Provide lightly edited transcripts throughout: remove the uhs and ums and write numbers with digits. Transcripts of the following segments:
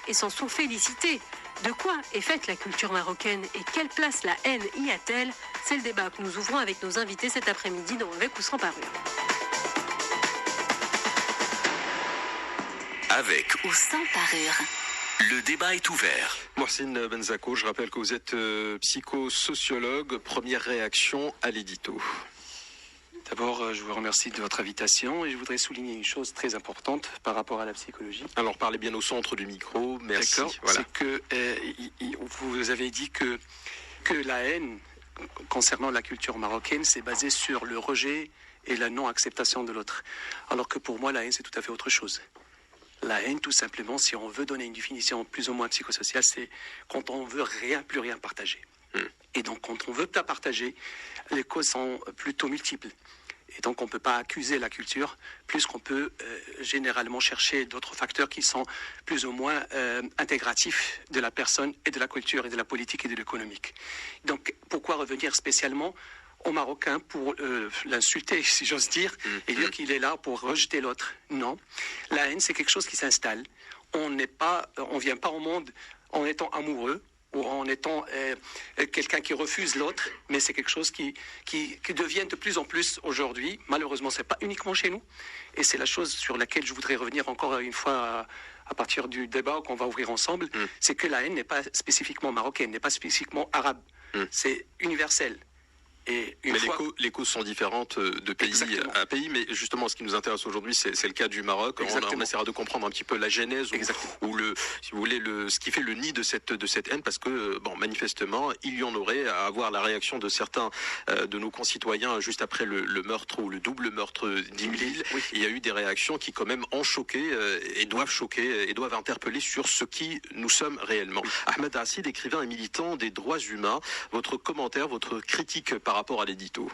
et s'en sont félicités. De quoi est faite la culture marocaine et quelle place la haine y a-t-elle? C'est le débat que nous ouvrons avec nos invités cet après-midi dans Avec ou sans parure. Avec ou sans parure. Le débat est ouvert. Mohsin Benzako, je rappelle que vous êtes psychosociologue. Première réaction à l'édito. D'abord, je vous remercie de votre invitation et je voudrais souligner une chose très importante par rapport à la psychologie. Alors, parlez bien au centre du micro, merci. D'accord, voilà. c'est que vous avez dit que la haine concernant la culture marocaine, c'est basé sur le rejet et la non-acceptation de l'autre. Alors que pour moi, la haine, c'est tout à fait autre chose. La haine, tout simplement, si on veut donner une définition plus ou moins psychosociale, c'est quand on veut plus rien partager. Et donc, quand on veut pas partager, les causes sont plutôt multiples. Et donc, on ne peut pas accuser la culture, plus qu'on peut généralement chercher d'autres facteurs qui sont plus ou moins intégratifs de la personne et de la culture et de la politique et de l'économique. Donc, pourquoi revenir spécialement au Marocain pour l'insulter, si j'ose dire, et dire qu'il est là pour rejeter l'autre? Non. La haine, c'est quelque chose qui s'installe. On vient pas au monde en étant amoureux, ou en étant quelqu'un qui refuse l'autre, mais c'est quelque chose qui devient de plus en plus aujourd'hui. Malheureusement, c'est pas uniquement chez nous, et c'est la chose sur laquelle je voudrais revenir encore une fois à partir du débat qu'on va ouvrir ensemble, c'est que la haine n'est pas spécifiquement marocaine, n'est pas spécifiquement arabe, c'est universel. Mais les causes sont différentes de pays à pays, mais justement, ce qui nous intéresse aujourd'hui, c'est le cas du Maroc. On essaiera de comprendre un petit peu la genèse ou si vous voulez, ce qui fait le nid de cette haine, parce que, manifestement, il y en aurait à avoir la réaction de certains de nos concitoyens juste après le meurtre ou le double meurtre d'Imlil. Oui. Il y a eu des réactions qui, quand même, ont choqué et doivent choquer et doivent interpeller sur ce qui nous sommes réellement. Oui. Ahmed Assid, écrivain et militant des droits humains, votre commentaire, votre critique par rapport à l'édito.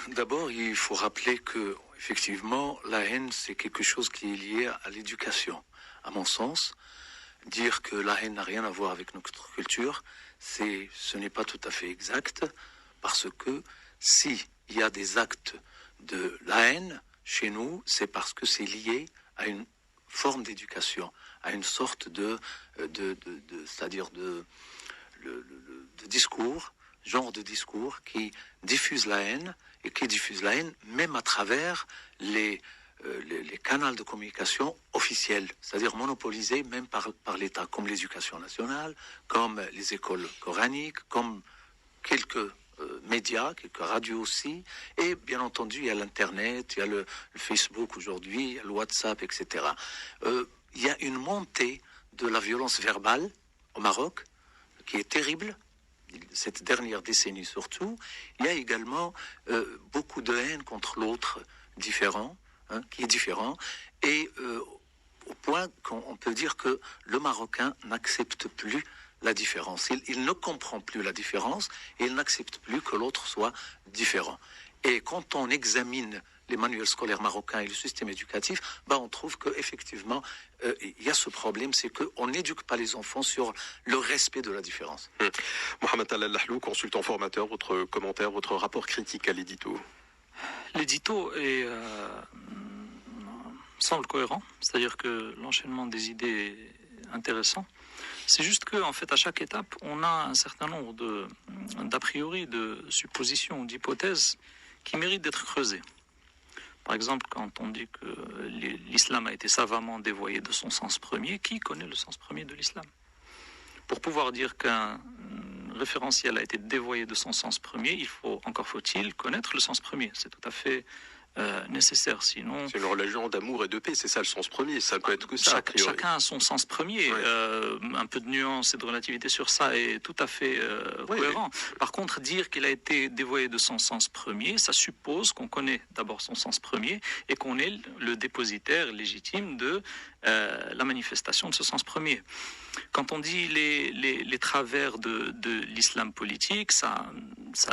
D'abord, il faut rappeler que, effectivement, la haine, c'est quelque chose qui est lié à l'éducation. À mon sens, dire que la haine n'a rien à voir avec notre culture, ce n'est pas tout à fait exact, parce que si il y a des actes de la haine chez nous, c'est parce que c'est lié à une forme d'éducation, à une sorte de discours, genre de discours qui diffuse la haine et qui diffuse la haine même à travers les canaux de communication officiels, c'est-à-dire monopolisés même par l'État, comme l'éducation nationale, comme les écoles coraniques, comme quelques médias, quelques radios aussi, et bien entendu il y a l'Internet, il y a le Facebook aujourd'hui, il y a le WhatsApp, etc. Il y a une montée de la violence verbale au Maroc qui est terrible. Cette dernière décennie surtout, il y a également beaucoup de haine contre l'autre différent, qui est différent, et au point qu'on peut dire que le Marocain n'accepte plus la différence. Il ne comprend plus la différence et il n'accepte plus que l'autre soit différent. Et quand on examine les manuels scolaires marocains et le système éducatif, on trouve qu'effectivement, il y a ce problème, c'est qu'on n'éduque pas les enfants sur le respect de la différence. Mohamed Al-Lahlou, consultant formateur, votre commentaire, votre rapport critique à l'édito. L'édito semble cohérent, c'est-à-dire que l'enchaînement des idées est intéressant. C'est juste qu'en fait, à chaque étape, on a un certain nombre d'a priori, de suppositions ou d'hypothèses qui méritent d'être creusées. Par exemple, quand on dit que l'islam a été savamment dévoyé de son sens premier, qui connaît le sens premier de l'islam? Pour pouvoir dire qu'un référentiel a été dévoyé de son sens premier, encore faut-il connaître le sens premier. C'est tout à fait nécessaire, sinon... C'est une religion d'amour et de paix, c'est ça le sens premier, ça peut être que ça, a priori. Chacun a son sens premier, un peu de nuance et de relativité sur ça est tout à fait cohérent. Par contre, dire qu'il a été dévoyé de son sens premier, ça suppose qu'on connaît d'abord son sens premier et qu'on est le dépositaire légitime de la manifestation de ce sens premier. Quand on dit les travers de l'islam politique, ça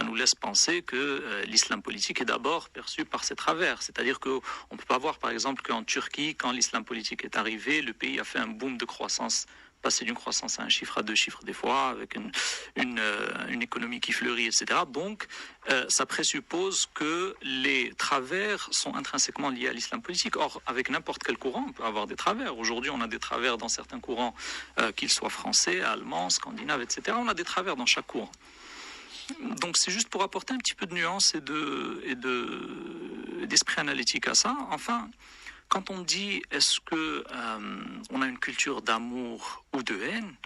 nous laisse penser que l'islam politique est d'abord perçu par ses travers. C'est-à-dire qu'on ne peut pas voir, par exemple, qu'en Turquie, quand l'islam politique est arrivé, le pays a fait un boom de croissance passer d'une croissance à un chiffre, à 2 chiffres des fois, avec une économie qui fleurit, etc. Donc, ça présuppose que les travers sont intrinsèquement liés à l'islam politique. Or, avec n'importe quel courant, on peut avoir des travers. Aujourd'hui, on a des travers dans certains courants, qu'ils soient français, allemands, scandinaves, etc. On a des travers dans chaque courant. Donc, c'est juste pour apporter un petit peu de nuance et d'esprit analytique à ça. Enfin, quand on dit est-ce que on a une culture d'amour ou de haine,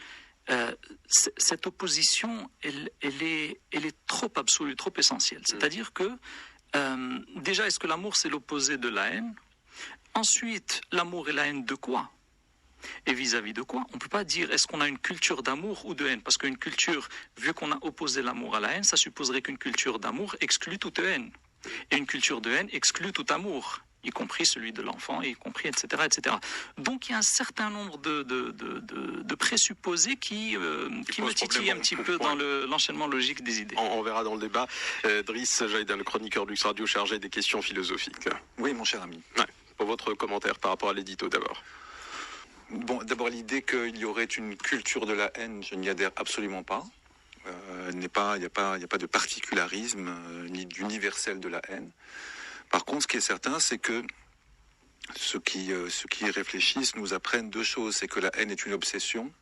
cette opposition, elle est trop absolue, trop essentielle. C'est-à-dire que déjà, est-ce que l'amour c'est l'opposé de la haine? Ensuite, l'amour et la haine de quoi? Et vis-à-vis de quoi? On ne peut pas dire est-ce qu'on a une culture d'amour ou de haine, parce qu'une culture, vu qu'on a opposé l'amour à la haine, ça supposerait qu'une culture d'amour exclut toute haine. Et une culture de haine exclut tout amour, y compris celui de l'enfant, y compris, etc., etc. Donc il y a un certain nombre de présupposés qui me titillent un petit peu dans l'enchaînement logique des idées. On verra dans le débat. Driss Jaïdan, le chroniqueur Lux Radio, chargé des questions philosophiques. Oui, mon cher ami. Ouais. Pour votre commentaire par rapport à l'édito d'abord. Bon, d'abord l'idée qu'il y aurait une culture de la haine, je n'y adhère absolument pas. Il n'y a pas de particularisme ni d'universel de la haine. Par contre, ce qui est certain, c'est que ceux qui y réfléchissent nous apprennent deux choses. C'est que la haine est une obsession.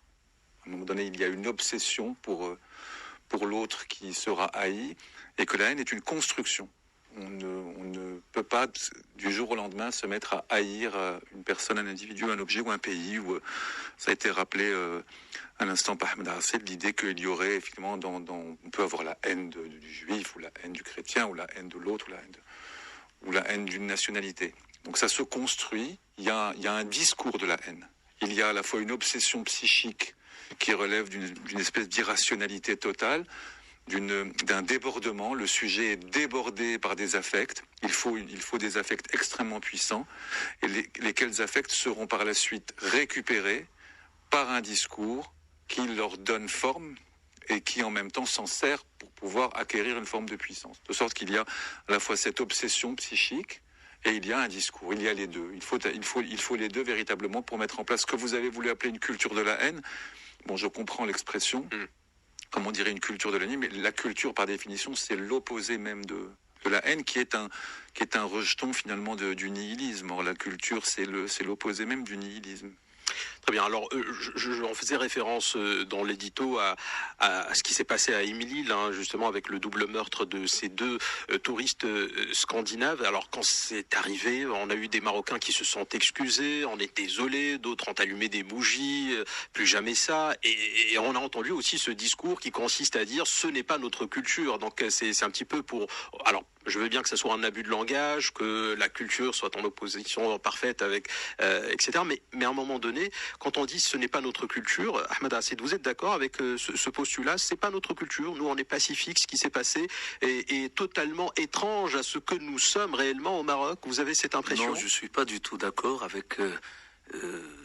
À un moment donné, il y a une obsession pour l'autre qui sera haï, et que la haine est une construction. On ne peut pas, du jour au lendemain, se mettre à haïr une personne, un individu, un objet ou un pays. Ça a été rappelé à l'instant par Ahmed Hassel, l'idée qu'il y aurait, effectivement, on peut avoir la haine du juif, ou la haine du chrétien, ou la haine de l'autre, ou la haine d'une nationalité. Donc ça se construit, il y a un discours de la haine. Il y a à la fois une obsession psychique qui relève d'une espèce d'irrationalité totale, d'un débordement. Le sujet est débordé par des affects. Il faut des affects extrêmement puissants, et lesquels affects seront par la suite récupérés par un discours qui leur donne forme et qui en même temps s'en sert pour pouvoir acquérir une forme de puissance. De sorte qu'il y a à la fois cette obsession psychique et il y a un discours. Il y a les deux. Il faut les deux véritablement pour mettre en place ce que vous avez voulu appeler une culture de la haine. Bon, je comprends l'expression. Comme on dirait une culture de la haine, mais la culture, par définition, c'est l'opposé même de la haine, qui est un rejeton finalement du nihilisme. Or, la culture, c'est l'opposé même du nihilisme. Très bien. Alors, on faisait référence dans l'édito à ce qui s'est passé à Émilie, là, justement, avec le double meurtre de ces deux touristes scandinaves. Alors, quand c'est arrivé, on a eu des Marocains qui se sont excusés, on est désolé, d'autres ont allumé des bougies, plus jamais ça. Et on a entendu aussi ce discours qui consiste à dire ce n'est pas notre culture. Donc, c'est un petit peu pour... Alors, je veux bien que ça soit un abus de langage, que la culture soit en opposition parfaite avec, etc. Mais à un moment donné, quand on dit ce n'est pas notre culture, Ahmed Hassel, vous êtes d'accord avec ce postulat? C'est pas notre culture. Nous, on est pacifique. Ce qui s'est passé est totalement étrange à ce que nous sommes réellement au Maroc. Vous avez cette impression? Non, je suis pas du tout d'accord avec...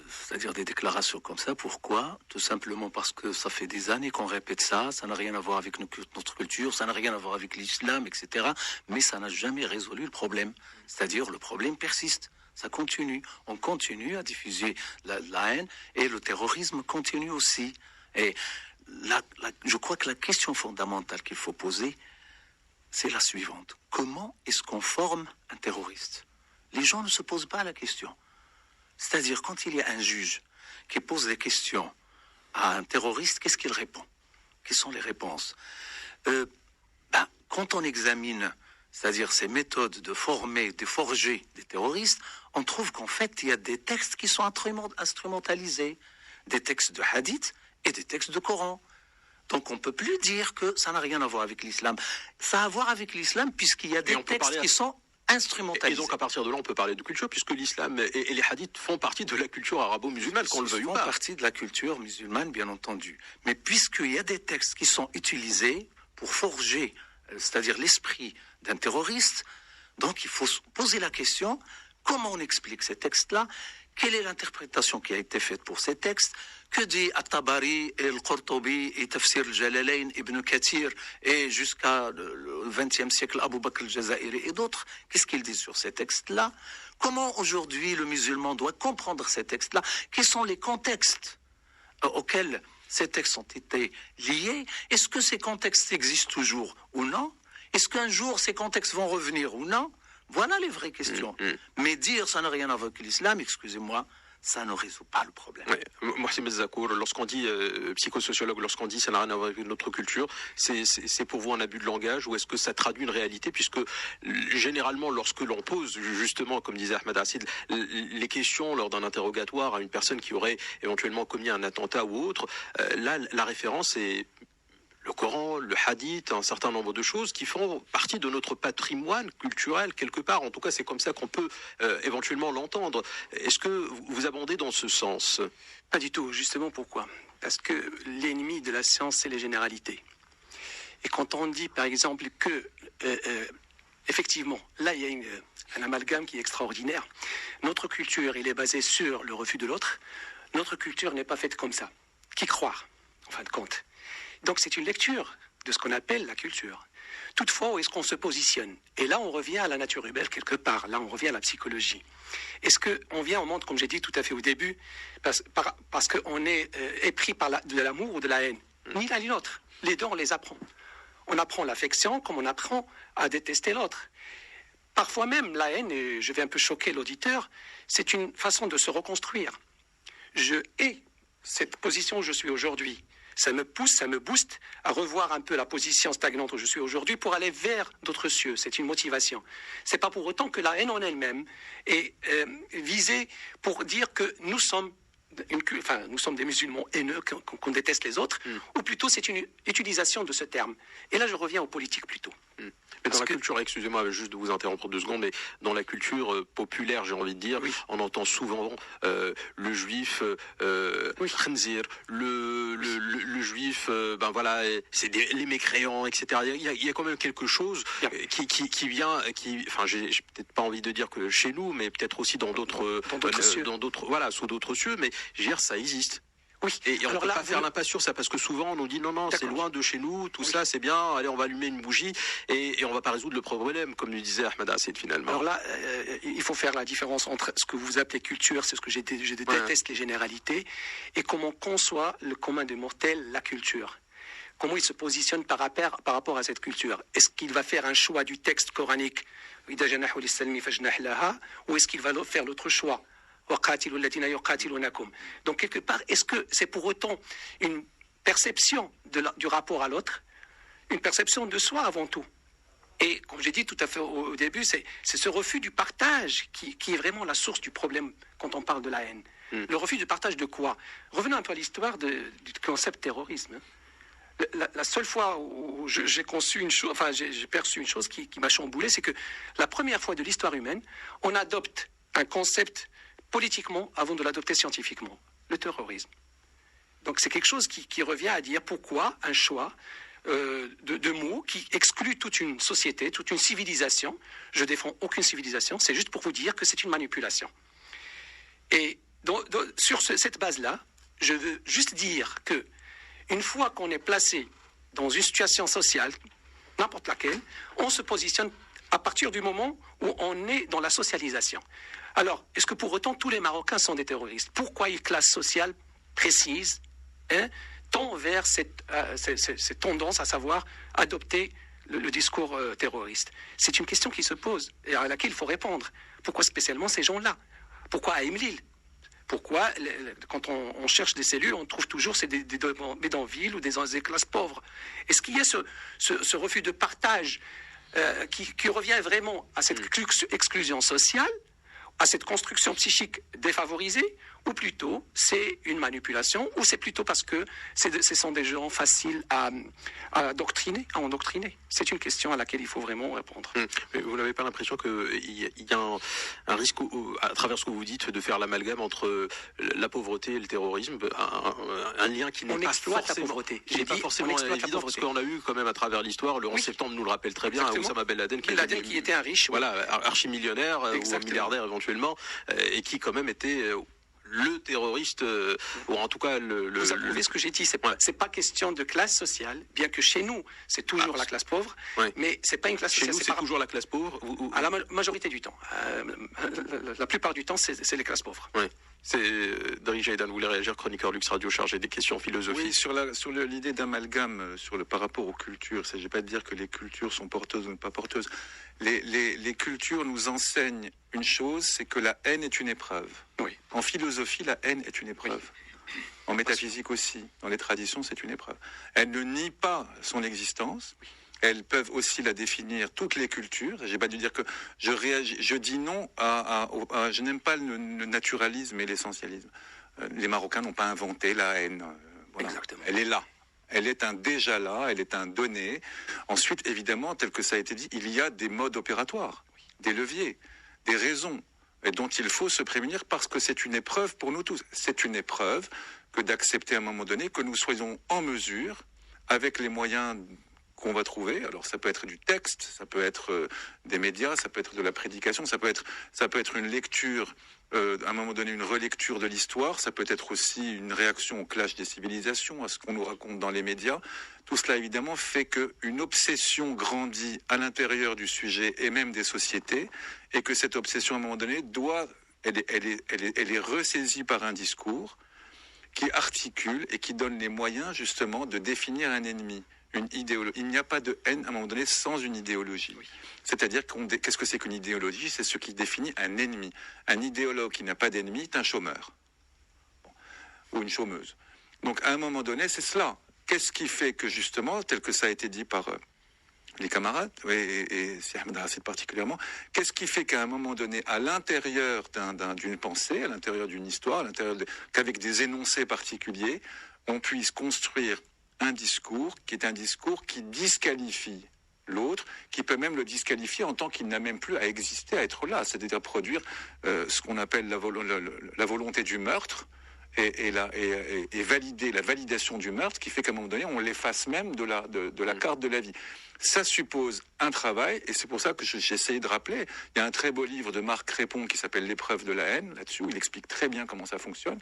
c'est-à-dire des déclarations comme ça. Pourquoi? Tout simplement parce que ça fait des années qu'on répète ça, ça n'a rien à voir avec notre culture, ça n'a rien à voir avec l'islam, etc. Mais ça n'a jamais résolu le problème. C'est-à-dire le problème persiste, ça continue. On continue à diffuser la haine, et le terrorisme continue aussi. Et je crois que la question fondamentale qu'il faut poser, c'est la suivante. Comment est-ce qu'on forme un terroriste? Les gens ne se posent pas la question. C'est-à-dire, quand il y a un juge qui pose des questions à un terroriste, qu'est-ce qu'il répond? Quelles sont les réponses? Quand on examine, c'est-à-dire ces méthodes de forger des terroristes, on trouve qu'en fait, il y a des textes qui sont instrumentalisés, des textes de hadith et des textes de Coran. Donc on ne peut plus dire que ça n'a rien à voir avec l'islam. Ça a à voir avec l'islam puisqu'il y a des textes qui sont... Et donc à partir de là, on peut parler de culture, puisque l'islam et les hadiths font partie de la culture arabo-musulmane, qu'on le veuille ou pas. Font partie de la culture musulmane, bien entendu. Mais puisqu'il y a des textes qui sont utilisés pour forger, c'est-à-dire l'esprit d'un terroriste, donc il faut se poser la question, comment on explique ces textes-là? Quelle est l'interprétation qui a été faite pour ces textes? Que dit At-Tabari et Al-Qurtubi et Tafsir al-Jalalayn, Ibn Kathir et jusqu'à le XXe siècle Abu Bakr al-Jazairi et d'autres? Qu'est-ce qu'ils disent sur ces textes-là? Comment aujourd'hui le musulman doit comprendre ces textes-là? Quels sont les contextes auxquels ces textes ont été liés, est-ce que ces contextes existent toujours ou non? Est-ce qu'un jour ces contextes vont revenir ou non? Voilà les vraies questions. Mais dire ça n'a rien à voir avec l'islam, excusez-moi, ça ne résout pas le problème. Mohsin Zakour, lorsqu'on dit psychosociologue, lorsqu'on dit ça n'a rien à voir avec notre culture, c'est pour vous un abus de langage ou est-ce que ça traduit une réalité? Puisque généralement, lorsque l'on pose justement, comme disait Ahmed Hassid, les questions lors d'un interrogatoire à une personne qui aurait éventuellement commis un attentat ou autre, là, la référence est le Coran, le Hadith, un certain nombre de choses qui font partie de notre patrimoine culturel quelque part. En tout cas, c'est comme ça qu'on peut éventuellement l'entendre. Est-ce que vous abondez dans ce sens? Pas du tout. Justement, pourquoi? Parce que l'ennemi de la science, c'est les généralités. Et quand on dit, par exemple, que effectivement, là, il y a un amalgame qui est extraordinaire. Notre culture, il est basée sur le refus de l'autre. Notre culture n'est pas faite comme ça. Qui croire, en fin de compte? Donc c'est une lecture de ce qu'on appelle la culture. Toutefois, où est-ce qu'on se positionne? Et là, on revient à la nature humaine quelque part. Là, on revient à la psychologie. Est-ce qu'on vient au monde, comme j'ai dit tout à fait au début, parce qu'on est épris par de l'amour ou de la haine? Ni l'un ni l'autre. Les deux, on les apprend. On apprend l'affection comme on apprend à détester l'autre. Parfois même, la haine, et je vais un peu choquer l'auditeur, c'est une façon de se reconstruire. Je hais cette position où je suis aujourd'hui. Ça me pousse, ça me booste à revoir un peu la position stagnante où je suis aujourd'hui pour aller vers d'autres cieux. C'est une motivation. C'est pas pour autant que la haine en elle-même est visée pour dire que nous sommes des musulmans haineux, qu'on déteste les autres, ou plutôt c'est une utilisation de ce terme. Et là, je reviens aux politiques plutôt. Mais dans la culture, excusez-moi juste de vous interrompre 2 secondes, mais dans la culture populaire, j'ai envie de dire, on entend souvent le juif khanzir, le juif, voilà, c'est les mécréants, etc. Il y a quand même quelque chose qui vient, enfin, j'ai peut-être pas envie de dire que chez nous, mais peut-être aussi dans d'autres cieux, voilà, sous d'autres cieux, mais je veux dire, ça existe. Oui. Et on ne peut pas faire l'impasse sur ça parce que souvent on nous dit non, c'est loin de chez nous, tout ça c'est bien, allez on va allumer une bougie et on ne va pas résoudre le problème, comme nous disait Ahmed Hassid finalement. Alors là, il faut faire la différence entre ce que vous appelez culture, c'est ce que je déteste les généralités, et comment on conçoit le commun des mortels la culture. Comment il se positionne par rapport à cette culture. Est-ce qu'il va faire un choix du texte coranique, ou est-ce qu'il va faire l'autre choix? Donc quelque part, est-ce que c'est pour autant une perception du rapport à l'autre, une perception de soi avant tout? Et comme j'ai dit tout à fait au début, c'est ce refus du partage qui est vraiment la source du problème quand on parle de la haine. Le refus du partage de quoi? Revenons un peu à l'histoire du concept terrorisme. La seule fois où j'ai conçu une chose, enfin j'ai perçu une chose qui m'a chamboulé, c'est que la première fois de l'histoire humaine, on adopte un concept politiquement avant de l'adopter scientifiquement, le terrorisme. Donc c'est quelque chose qui revient à dire pourquoi un choix de mots qui exclut toute une société, toute une civilisation. Je défends aucune civilisation, c'est juste pour vous dire que c'est une manipulation. Et sur cette base-là, je veux juste dire que une fois qu'on est placé dans une situation sociale, n'importe laquelle, on se positionne à partir du moment où on est dans la socialisation. Alors, est-ce que pour autant tous les Marocains sont des terroristes? Pourquoi une classe sociale précise tend vers cette tendance à savoir adopter le discours terroriste? C'est une question qui se pose et à laquelle il faut répondre. Pourquoi spécialement ces gens-là? Pourquoi à Emlil? Pourquoi, quand on cherche des cellules, on trouve toujours des bidonvilles ou des classes pauvres? Est-ce qu'il y a ce refus de partage qui revient vraiment à cette exclusion sociale, à cette construction psychique défavorisée, ou plutôt c'est une manipulation, ou c'est plutôt parce que ce sont des gens faciles à endoctriner? C'est une question à laquelle il faut vraiment répondre. Mais vous n'avez pas l'impression qu'il y a un risque, à travers ce que vous dites, de faire l'amalgame entre la pauvreté et le terrorisme, un lien qui n'est pas forcément, la pauvreté. Qui n'est pas forcément évident, parce qu'on a eu quand même à travers l'histoire, le 11 septembre nous le rappelle très bien, Oussama Ben Laden qui était un riche, voilà, archimillionnaire ou un milliardaire éventuellement, et qui quand même était le terroriste, ou en tout cas Vous avez ce que j'ai dit, c'est pas question de classe sociale, bien que chez nous, c'est toujours la classe pauvre, mais c'est pas une classe sociale. Chez nous, c'est toujours la classe pauvre à la majorité du temps. La plupart du temps, c'est les classes pauvres. C'est Dari Jaidan, vous voulez réagir, chroniqueur Lux Radio chargé des questions philosophiques. Oui, sur l'idée d'amalgame par rapport aux cultures. Il ne s'agit pas de dire que les cultures sont porteuses ou pas porteuses. Les cultures nous enseignent une chose, c'est que la haine est une épreuve. Oui. En philosophie, la haine est une épreuve. Oui. En métaphysique aussi, dans les traditions, c'est une épreuve. Elle ne nie pas son existence. Oui. Elles peuvent aussi la définir, toutes les cultures. J'ai pas dû dire que je dis non je n'aime pas le naturalisme et l'essentialisme. Les Marocains n'ont pas inventé la haine. Voilà. Exactement. Elle est là. Elle est un déjà là, elle est un donné. Ensuite, évidemment, tel que ça a été dit, il y a des modes opératoires, des leviers, des raisons dont il faut se prémunir parce que c'est une épreuve pour nous tous. C'est une épreuve que d'accepter à un moment donné que nous soyons en mesure, avec les moyens qu'on va trouver. Alors ça peut être du texte, ça peut être des médias, ça peut être de la prédication, ça peut être une lecture, à un moment donné une relecture de l'histoire, ça peut être aussi une réaction au clash des civilisations, à ce qu'on nous raconte dans les médias. Tout cela évidemment fait qu'une obsession grandit à l'intérieur du sujet et même des sociétés, et que cette obsession à un moment donné elle est ressaisie par un discours qui articule et qui donne les moyens justement de définir un ennemi. Une idéologie. Il n'y a pas de haine à un moment donné sans une idéologie. Oui. C'est-à-dire qu'est-ce que c'est qu'une idéologie? C'est ce qui définit un ennemi. Un idéologue qui n'a pas d'ennemi est un chômeur. Ou une chômeuse. Donc à un moment donné, c'est cela. Qu'est-ce qui fait que justement, tel que ça a été dit par les camarades, et c'est Ahmed Racine particulièrement, qu'est-ce qui fait qu'à un moment donné, à l'intérieur d'une pensée, à l'intérieur d'une histoire, qu'avec des énoncés particuliers, on puisse construire un discours qui disqualifie l'autre, qui peut même le disqualifier en tant qu'il n'a même plus à exister, à être là, c'est-à-dire produire ce qu'on appelle la volonté du meurtre et valider la validation du meurtre, qui fait qu'à un moment donné, on l'efface même de la carte de la vie. Ça suppose un travail, et c'est pour ça que j'ai essayé de rappeler. Il y a un très beau livre de Marc Crépon qui s'appelle L'épreuve de la haine, là-dessus, où il explique très bien comment ça fonctionne.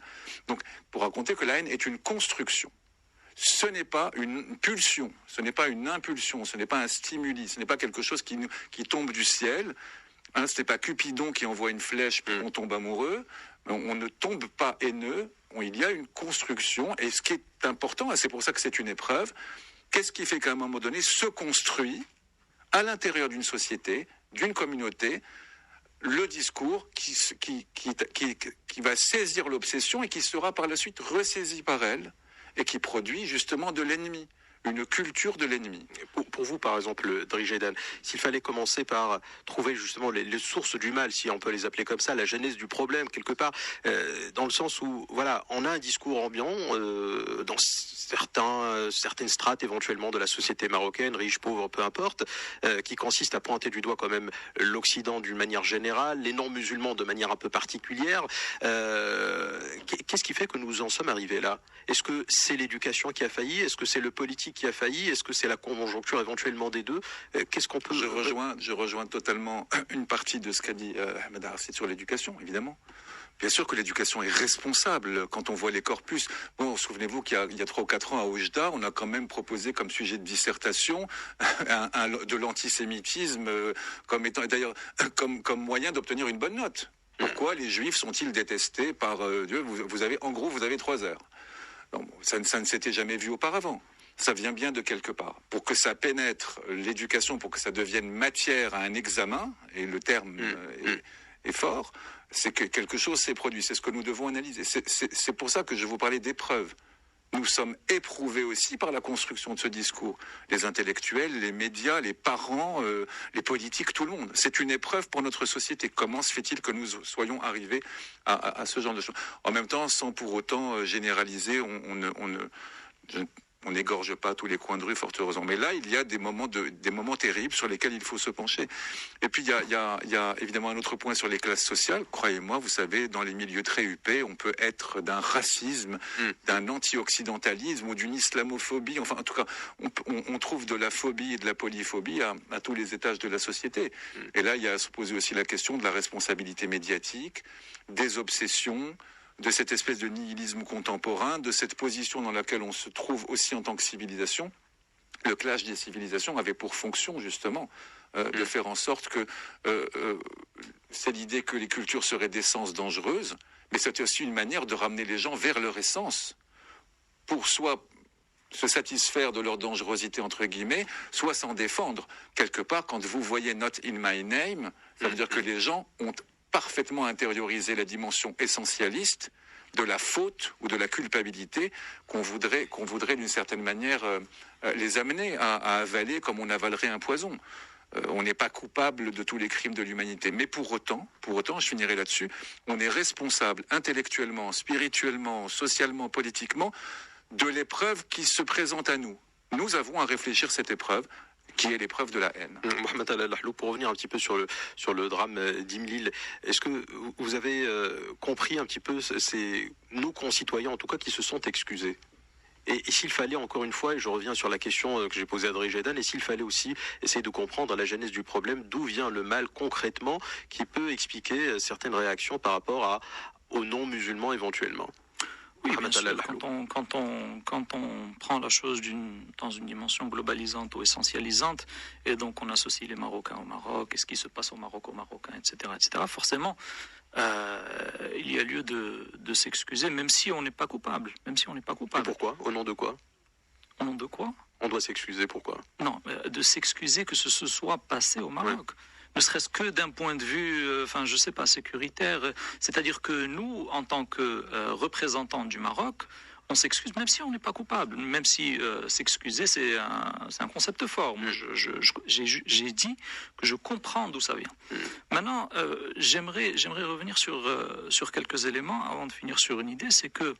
Donc, pour raconter que la haine est une construction. Ce n'est pas une pulsion, ce n'est pas une impulsion, ce n'est pas un stimuli, ce n'est pas quelque chose qui tombe du ciel. Ce n'est pas Cupidon qui envoie une flèche pour qu'on tombe amoureux. On ne tombe pas haineux. Il y a une construction. Et ce qui est important, et c'est pour ça que c'est une épreuve, qu'est-ce qui fait qu'à un moment donné se construit à l'intérieur d'une société, d'une communauté, le discours qui va saisir l'obsession et qui sera par la suite ressaisi par elle, et qui produit justement de l'ennemi, une culture de l'ennemi. Pour vous, par exemple, Dari Jaidan, s'il fallait commencer par trouver justement les sources du mal, si on peut les appeler comme ça, la genèse du problème, quelque part, dans le sens où, voilà, on a un discours ambiant dans certaines strates éventuellement de la société marocaine, riche, pauvre, peu importe, qui consiste à pointer du doigt quand même l'Occident d'une manière générale, les non-musulmans de manière un peu particulière. Qu'est-ce qui fait que nous en sommes arrivés là? Est-ce que c'est l'éducation qui a failli? Est-ce que c'est le politique qui a failli? Est-ce que c'est la conjoncture éventuellement des deux? Qu'est-ce qu'on peut... Je rejoins totalement une partie de ce qu'a dit Ahmed Racine sur l'éducation, évidemment. Bien sûr que l'éducation est responsable quand on voit les corpus. Bon, souvenez-vous qu'il y a 3 ou 4 ans à Oujda, on a quand même proposé comme sujet de dissertation de l'antisémitisme comme étant, d'ailleurs, comme moyen d'obtenir une bonne note. Pourquoi les Juifs sont-ils détestés par Dieu? Vous avez 3 heures. Non, ça ne s'était jamais vu auparavant. Ça vient bien de quelque part. Pour que ça pénètre l'éducation, pour que ça devienne matière à un examen, et le terme est fort, c'est que quelque chose s'est produit. C'est ce que nous devons analyser. C'est pour ça que je vous parlais d'épreuves. Nous sommes éprouvés aussi par la construction de ce discours. Les intellectuels, les médias, les parents, les politiques, tout le monde. C'est une épreuve pour notre société. Comment se fait-il que nous soyons arrivés à ce genre de choses? En même temps, sans pour autant généraliser, on n'égorge pas tous les coins de rue, fort heureusement. Mais là, il y a des moments terribles sur lesquels il faut se pencher. Et puis, il y a évidemment un autre point sur les classes sociales. Croyez-moi, vous savez, dans les milieux très huppés, on peut être d'un racisme, d'un anti-occidentalisme ou d'une islamophobie. Enfin, en tout cas, on trouve de la phobie et de la polyphobie à tous les étages de la société. Et là, il y a à se poser aussi la question de la responsabilité médiatique, des obsessions, de cette espèce de nihilisme contemporain, de cette position dans laquelle on se trouve aussi en tant que civilisation. Le clash des civilisations avait pour fonction, justement, de faire en sorte que c'est l'idée que les cultures seraient d'essence dangereuses, mais c'est aussi une manière de ramener les gens vers leur essence, pour soit se satisfaire de leur dangerosité, entre guillemets, soit s'en défendre. Quelque part, quand vous voyez « Not in my name », ça veut dire que les gens ont parfaitement intériorisé la dimension essentialiste de la faute ou de la culpabilité qu'on voudrait d'une certaine manière les amener à avaler comme on avalerait un poison. On n'est pas coupable de tous les crimes de l'humanité. Mais pour autant, je finirai là-dessus, on est responsable intellectuellement, spirituellement, socialement, politiquement de l'épreuve qui se présente à nous. Nous avons à réfléchir cette épreuve, qui est l'épreuve de la haine. Mohamed Al-Ahlou, pour revenir un petit peu sur le drame d'Imlil, est-ce que vous avez compris un petit peu nos concitoyens, en tout cas, qui se sont excusés? Et s'il fallait, encore une fois, et je reviens sur la question que j'ai posée à Adrien Jedan, et s'il fallait aussi essayer de comprendre la genèse du problème, d'où vient le mal concrètement qui peut expliquer certaines réactions par rapport aux non-musulmans éventuellement? Oui, bien sûr, quand on prend la chose dans une dimension globalisante ou essentialisante, et donc on associe les Marocains au Maroc, et ce qui se passe au Maroc aux Marocains, etc., forcément, il y a lieu de s'excuser, même si on n'est pas coupable. Et pourquoi? Au nom de quoi? Au nom de quoi? On doit s'excuser, pourquoi? Non, de s'excuser que ce se soit passé au Maroc. Oui. Ne serait-ce que d'un point de vue, sécuritaire. C'est-à-dire que nous, en tant que représentants du Maroc, on s'excuse, même si on n'est pas coupable. Même si s'excuser, c'est un concept fort. Moi, j'ai dit que je comprends d'où ça vient. Maintenant, j'aimerais revenir sur quelques éléments avant de finir sur une idée. C'est que,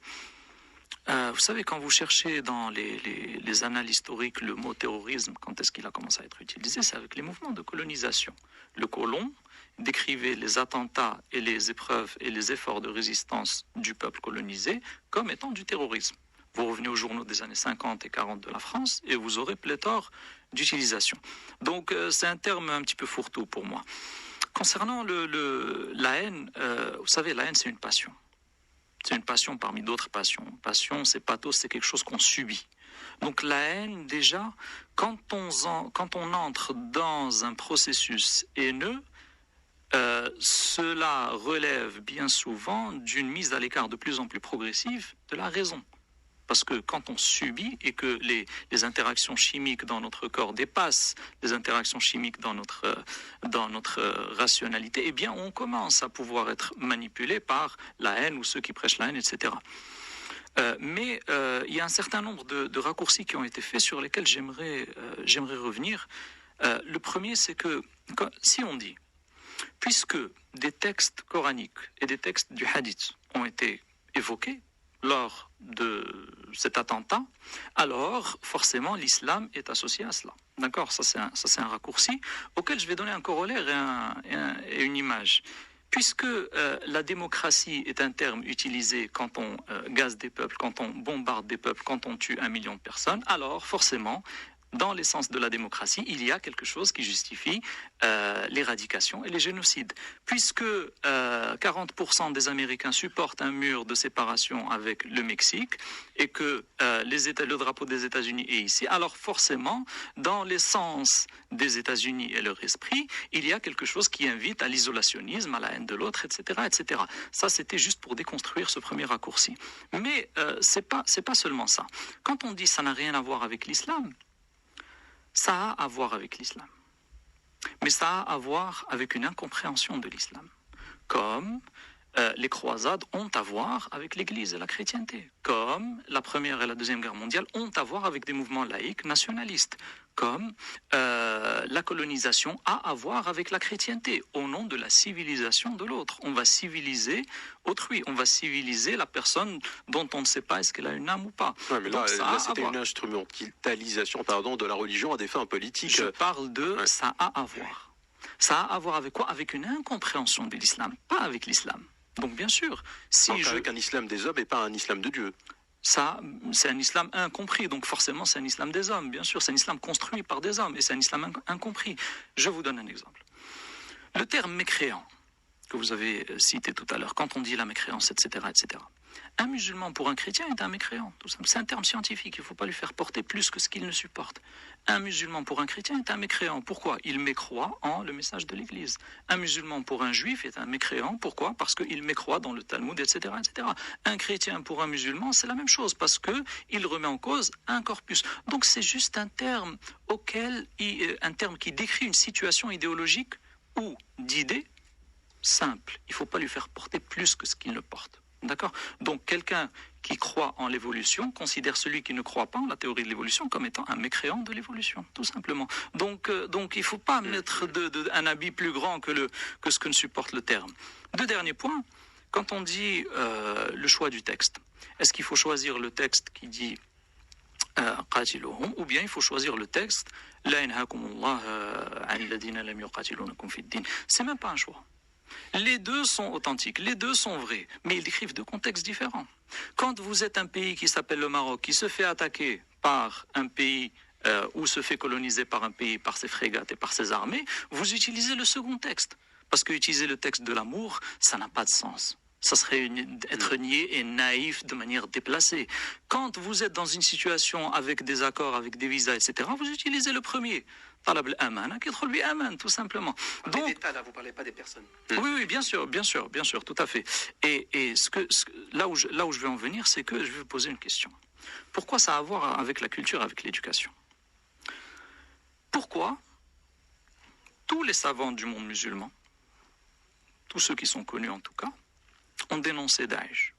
vous savez, quand vous cherchez dans les annales historiques le mot terrorisme, quand est-ce qu'il a commencé à être utilisé? C'est avec les mouvements de colonisation. Le colon décrivait les attentats et les épreuves et les efforts de résistance du peuple colonisé comme étant du terrorisme. Vous revenez aux journaux des années 50 et 40 de la France et vous aurez pléthore d'utilisation. Donc c'est un terme un petit peu fourre-tout pour moi. Concernant la haine, vous savez, la haine c'est une passion. C'est une passion parmi d'autres passions. Passion, c'est pathos, c'est quelque chose qu'on subit. Donc la haine, déjà, quand on entre dans un processus haineux, cela relève bien souvent d'une mise à l'écart de plus en plus progressive de la raison. Parce que quand on subit et que les interactions chimiques dans notre corps dépassent les interactions chimiques dans notre rationalité, eh bien on commence à pouvoir être manipulé par la haine ou ceux qui prêchent la haine, etc. Mais il y a un certain nombre de raccourcis qui ont été faits sur lesquels j'aimerais revenir. Le premier, c'est que si on dit, puisque des textes coraniques et des textes du hadith ont été évoqués lors de cet attentat, alors forcément l'islam est associé à cela. D'accord, ça c'est un raccourci auquel je vais donner un corollaire et une image. Puisque la démocratie est un terme utilisé quand on gaze des peuples, quand on bombarde des peuples, quand on tue 1 million de personnes, alors forcément, dans l'essence de la démocratie, il y a quelque chose qui justifie l'éradication et les génocides. Puisque 40% des Américains supportent un mur de séparation avec le Mexique et que le drapeau des États-Unis est ici, alors forcément, dans l'essence des États-Unis et leur esprit, il y a quelque chose qui invite à l'isolationnisme, à la haine de l'autre, etc., etc. Ça, c'était juste pour déconstruire ce premier raccourci. Mais c'est pas seulement ça. Quand on dit ça n'a rien à voir avec l'islam, ça a à voir avec l'islam. Mais ça a à voir avec une incompréhension de l'islam. Comme les croisades ont à voir avec l'Église et la chrétienté. Comme la Première et la Deuxième Guerre mondiale ont à voir avec des mouvements laïques nationalistes. Comme la colonisation a à voir avec la chrétienté, au nom de la civilisation de l'autre. On va civiliser autrui, on va civiliser la personne dont on ne sait pas est-ce qu'elle a une âme ou pas. Ouais, mais là c'était une instrumentalisation de la religion à des fins politiques. Je parle de ça a à voir. Ça a à voir avec quoi? Avec une incompréhension de l'islam, pas avec l'islam. Donc bien sûr, avec un islam des hommes et pas un islam de Dieu. Ça, c'est un islam incompris, donc forcément c'est un islam des hommes, bien sûr, c'est un islam construit par des hommes, et c'est un islam incompris. Je vous donne un exemple. Le terme mécréant, que vous avez cité tout à l'heure, quand on dit la mécréance, etc., Un musulman pour un chrétien est un mécréant, tout simplement. C'est un terme scientifique, il ne faut pas lui faire porter plus que ce qu'il ne supporte. Un musulman pour un chrétien est un mécréant. Pourquoi? Il mécroit en le message de l'Église. Un musulman pour un juif est un mécréant. Pourquoi? Parce qu'il mécroit dans le Talmud, etc., etc. Un chrétien pour un musulman, c'est la même chose, parce qu'il remet en cause un corpus. Donc c'est juste un terme un terme qui décrit une situation idéologique ou d'idée simple. Il ne faut pas lui faire porter plus que ce qu'il ne porte. D'accord? Donc quelqu'un qui croit en l'évolution considère celui qui ne croit pas en la théorie de l'évolution comme étant un mécréant de l'évolution, tout simplement. Donc il ne faut pas mettre un habit plus grand que ce que ne supporte le terme. Deux derniers points. Quand on dit le choix du texte, est-ce qu'il faut choisir le texte qui dit ou bien il faut choisir le texte c'est même pas un choix. Les deux sont authentiques, les deux sont vrais, mais ils décrivent deux contextes différents. Quand vous êtes un pays qui s'appelle le Maroc, qui se fait attaquer par un pays ou se fait coloniser par un pays, par ses frégates et par ses armées, vous utilisez le second texte. Parce que utiliser le texte de l'amour, ça n'a pas de sens. Ça serait être niais et naïf de manière déplacée. Quand vous êtes dans une situation avec des accords, avec des visas, etc., vous utilisez le premier. Tout simplement. Donc, l'État, là, vous ne parlez pas des personnes. Oui, bien sûr, tout à fait. Et là où je vais en venir, c'est que je vais vous poser une question. Pourquoi ça a à voir avec la culture, avec l'éducation? Pourquoi tous les savants du monde musulman, tous ceux qui sont connus en tout cas, ont dénoncé Daesh?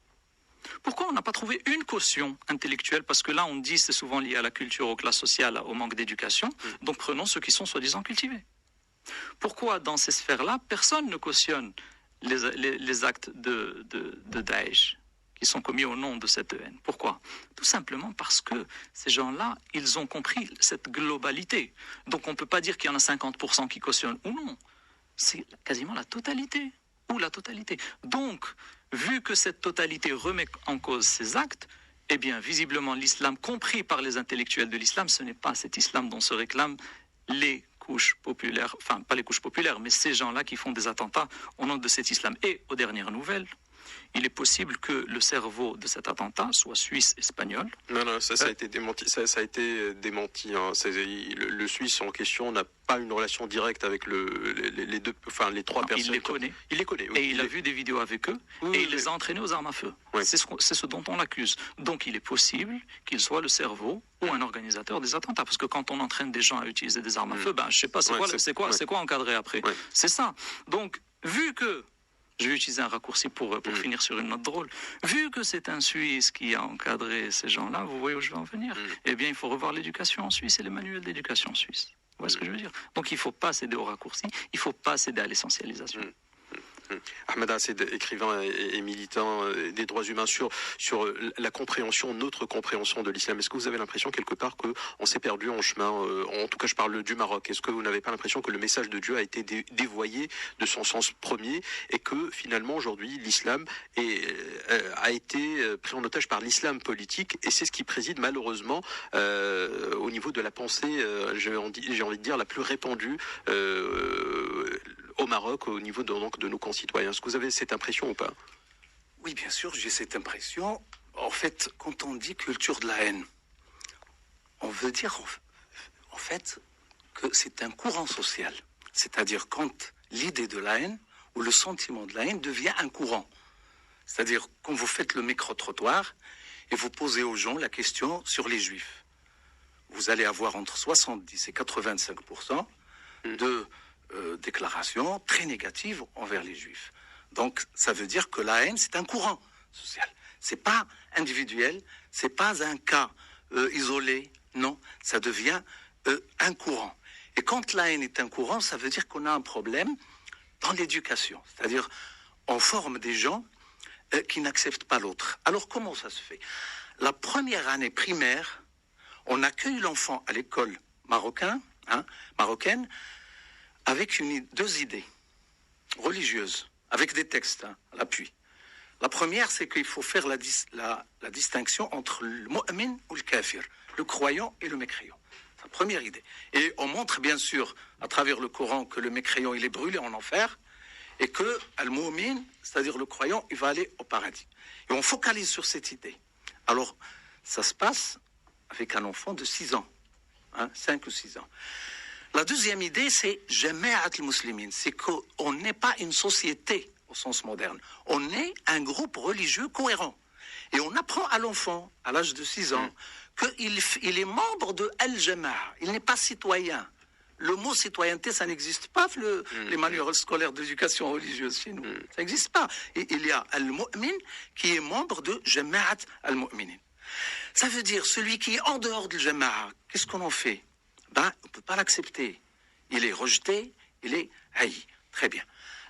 Pourquoi on n'a pas trouvé une caution intellectuelle? Parce que là, on dit c'est souvent lié à la culture, aux classes sociales, au manque d'éducation. Donc prenons ceux qui sont soi-disant cultivés. Pourquoi dans ces sphères-là, personne ne cautionne les actes de Daesh qui sont commis au nom de cette haine? Pourquoi? Tout simplement parce que ces gens-là, ils ont compris cette globalité. Donc on ne peut pas dire qu'il y en a 50% qui cautionnent ou non. C'est quasiment la totalité. Ou la totalité. Donc, vu que cette totalité remet en cause ces actes, eh bien, visiblement, l'islam, compris par les intellectuels de l'islam, ce n'est pas cet islam dont se réclament les couches populaires, enfin, pas les couches populaires, mais ces gens-là qui font des attentats au nom de cet islam. Et, aux dernières nouvelles, il est possible que le cerveau de cet attentat soit suisse-espagnol. Non, ça a été démenti. Ça a été démenti. Hein. Le Suisse en question n'a pas une relation directe avec les trois personnes. Il les connaît. Il les connaît. Oui, et il a vu des vidéos avec eux. Et il les a entraînés aux armes à feu. Oui. C'est ce dont on l'accuse. Donc il est possible qu'il soit le cerveau ou un organisateur des attentats. Parce que quand on entraîne des gens à utiliser des armes à feu, je sais pas, c'est quoi encadrer après? C'est ça. Donc, vu que je vais utiliser un raccourci pour finir sur une note drôle. Vu que c'est un Suisse qui a encadré ces gens-là, vous voyez où je vais en venir? Eh bien, il faut revoir l'éducation en Suisse et les manuels d'éducation en Suisse. Vous voyez ce que je veux dire? Donc, il ne faut pas céder au raccourci, il ne faut pas céder à l'essentialisation. Ahmed Assed, écrivain et militant des droits humains, sur la compréhension, notre compréhension de l'islam. Est-ce que vous avez l'impression quelque part qu'on s'est perdu en chemin? En tout cas, je parle du Maroc. Est-ce que vous n'avez pas l'impression que le message de Dieu a été dévoyé de son sens premier et que finalement aujourd'hui l'islam a été pris en otage par l'islam politique et c'est ce qui préside malheureusement au niveau de la pensée, j'ai envie de dire, la plus répandue au Maroc, au niveau de nos concitoyens. Est-ce que vous avez cette impression ou pas? Oui, bien sûr, j'ai cette impression. En fait, quand on dit culture de la haine, on veut dire en fait que c'est un courant social. C'est-à-dire quand l'idée de la haine ou le sentiment de la haine devient un courant. C'est-à-dire quand vous faites le micro-trottoir et vous posez aux gens la question sur les juifs. Vous allez avoir entre 70 et 85% de déclarations très négatives envers les juifs. Donc, ça veut dire que la haine, c'est un courant social. C'est pas individuel, c'est pas un cas isolé, non, ça devient un courant. Et quand la haine est un courant, ça veut dire qu'on a un problème dans l'éducation. C'est-à-dire, on forme des gens qui n'acceptent pas l'autre. Alors, comment ça se fait? La première année primaire, on accueille l'enfant à l'école marocaine, avec deux idées religieuses, avec des textes à l'appui. La première, c'est qu'il faut faire la distinction entre le mu'min ou le kafir, le croyant et le mécréant. C'est la première idée. Et on montre bien sûr, à travers le Coran, que le mécréant, il est brûlé en enfer, et que al-mu'min, c'est-à-dire le croyant, il va aller au paradis. Et on focalise sur cette idée. Alors, ça se passe avec un enfant de 6 ans, 5 ou 6 ans. La deuxième idée, c'est Jama'at al-Muslimin, c'est qu'on n'est pas une société au sens moderne. On est un groupe religieux cohérent. Et on apprend à l'enfant, à l'âge de 6 ans, qu'il est membre de Al-Jama'a. Il n'est pas citoyen. Le mot citoyenneté, ça n'existe pas, les manuels scolaires d'éducation religieuse chez nous. Ça n'existe pas. Et il y a Al-Mu'min qui est membre de Jama'at Al-Mu'minin. Ça veut dire, celui qui est en dehors de Jama'a, qu'est-ce qu'on en fait? On ne peut pas l'accepter. Il est rejeté, il est haï. Très bien.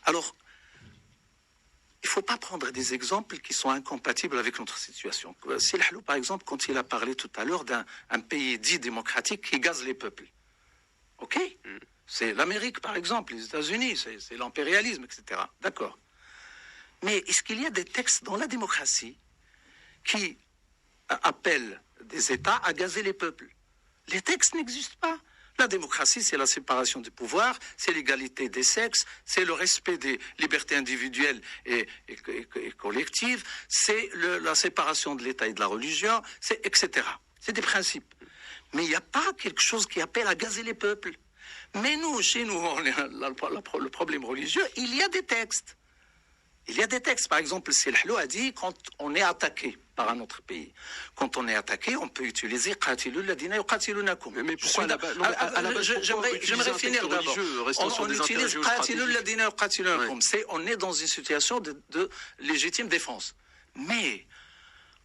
Alors, il ne faut pas prendre des exemples qui sont incompatibles avec notre situation. Silhlou, par exemple, quand il a parlé tout à l'heure d'un pays dit démocratique qui gaze les peuples. OK? C'est l'Amérique, par exemple, les États-Unis, c'est l'impérialisme, etc. D'accord. Mais est-ce qu'il y a des textes dans la démocratie qui appellent des États à gazer les peuples? Les textes n'existent pas. La démocratie, c'est la séparation des pouvoirs, c'est l'égalité des sexes, c'est le respect des libertés individuelles et collectives, c'est la séparation de l'État et de la religion, etc. C'est des principes. Mais il n'y a pas quelque chose qui appelle à gazer les peuples. Mais nous, chez nous, le problème religieux, il y a des textes. Il y a des textes. Par exemple, Silhlou a dit, quand on est attaqué par un autre pays, quand on est attaqué, on peut utiliser qatilul ladina yuqatilunakum. Mais pourquoi j'aimerais finir d'abord. On utilise qatilul ladina yuqatilunakum. On est dans une situation de légitime défense. Mais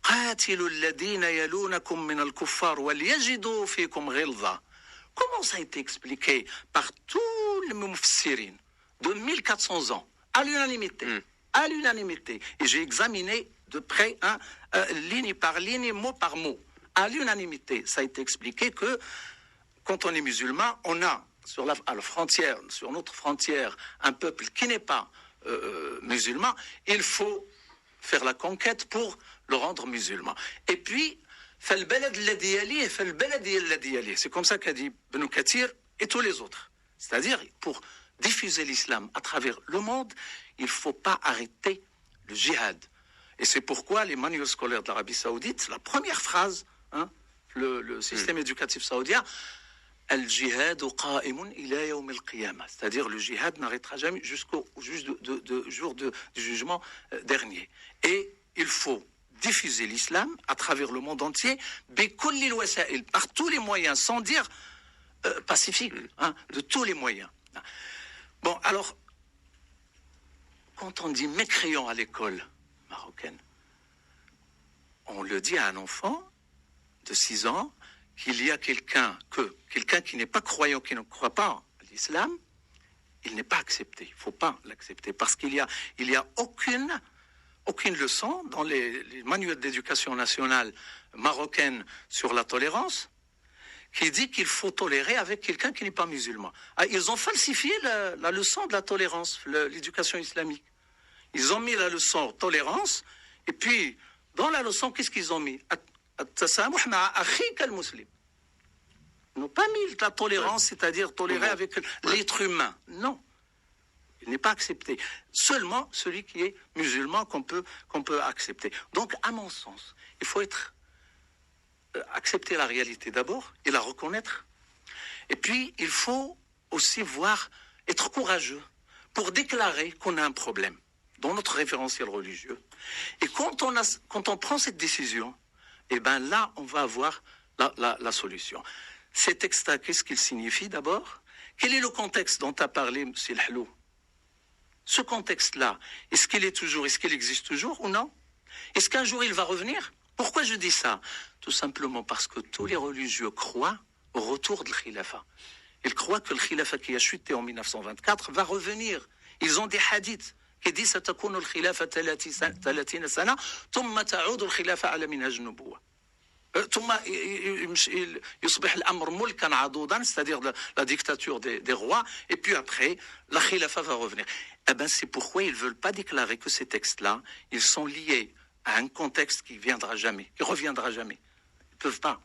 qatilul ladina yalunakum min al-kuffar wal yajidu fikum ghilza. Comment ça a été expliqué par tous les mufassirin de 1400 ans, à l'unanimité? À l'unanimité. Et j'ai examiné de près, ligne par ligne, mot par mot. À l'unanimité, ça a été expliqué que quand on est musulman, on a à la frontière, sur notre frontière, un peuple qui n'est pas musulman. Il faut faire la conquête pour le rendre musulman. Et puis, c'est comme ça qu'a dit Ibn Kathir et tous les autres. C'est-à-dire, pour diffuser l'islam à travers le monde, il ne faut pas arrêter le djihad. Et c'est pourquoi les manuels scolaires de l'Arabie Saoudite, la première phrase, le système éducatif saoudien, Al-jihad qa'imun ila yawm al-qiyamah. C'est-à-dire le djihad n'arrêtera jamais jusqu'au jour du jugement dernier. Et il faut diffuser l'islam à travers le monde entier, par tous les moyens, sans dire pacifique, de tous les moyens. Bon, alors, quand on dit mécréant à l'école marocaine, on le dit à un enfant de 6 ans qu'il y a quelqu'un qui n'est pas croyant, qui ne croit pas à l'islam, il n'est pas accepté. Il ne faut pas l'accepter parce qu'il y a aucune leçon dans les manuels d'éducation nationale marocaine sur la tolérance qui dit qu'il faut tolérer avec quelqu'un qui n'est pas musulman. Ils ont falsifié la leçon de la tolérance, l'éducation islamique. Ils ont mis la leçon tolérance, et puis, dans la leçon, qu'est-ce qu'ils ont mis? Ils n'ont pas mis la tolérance, c'est-à-dire tolérer avec l'être humain. Non. Il n'est pas accepté. Seulement celui qui est musulman qu'on peut accepter. Donc, à mon sens, il faut accepter la réalité d'abord et la reconnaître. Et puis, il faut aussi être courageux pour déclarer qu'on a un problème dans notre référentiel religieux. Et quand on prend cette décision, eh ben là, on va avoir la solution. Ces textes-là, qu'est-ce qu'ils signifient d'abord? Quel est le contexte dont a parlé M. Silhlou? Ce contexte-là, est-ce qu'il existe toujours ou non? Est-ce qu'un jour il va revenir? Pourquoi je dis ça? Tout simplement parce que tous les religieux croient au retour de l'Khilafa. Ils croient que le Khilafa qui a chuté en 1924 va revenir. Ils ont des hadiths qui disent ستكون الخلافة 30 سنة ثم تعود الخلافة على منهج النبوة. ثم يصبح الأمر ملكا عضوضا, c'est-à-dire la dictature des rois, et puis après, la khilafa va revenir. Eh ben, c'est pourquoi ils ne veulent pas déclarer que ces textes-là, ils sont liés à un contexte qui reviendra jamais. Ils ne peuvent pas.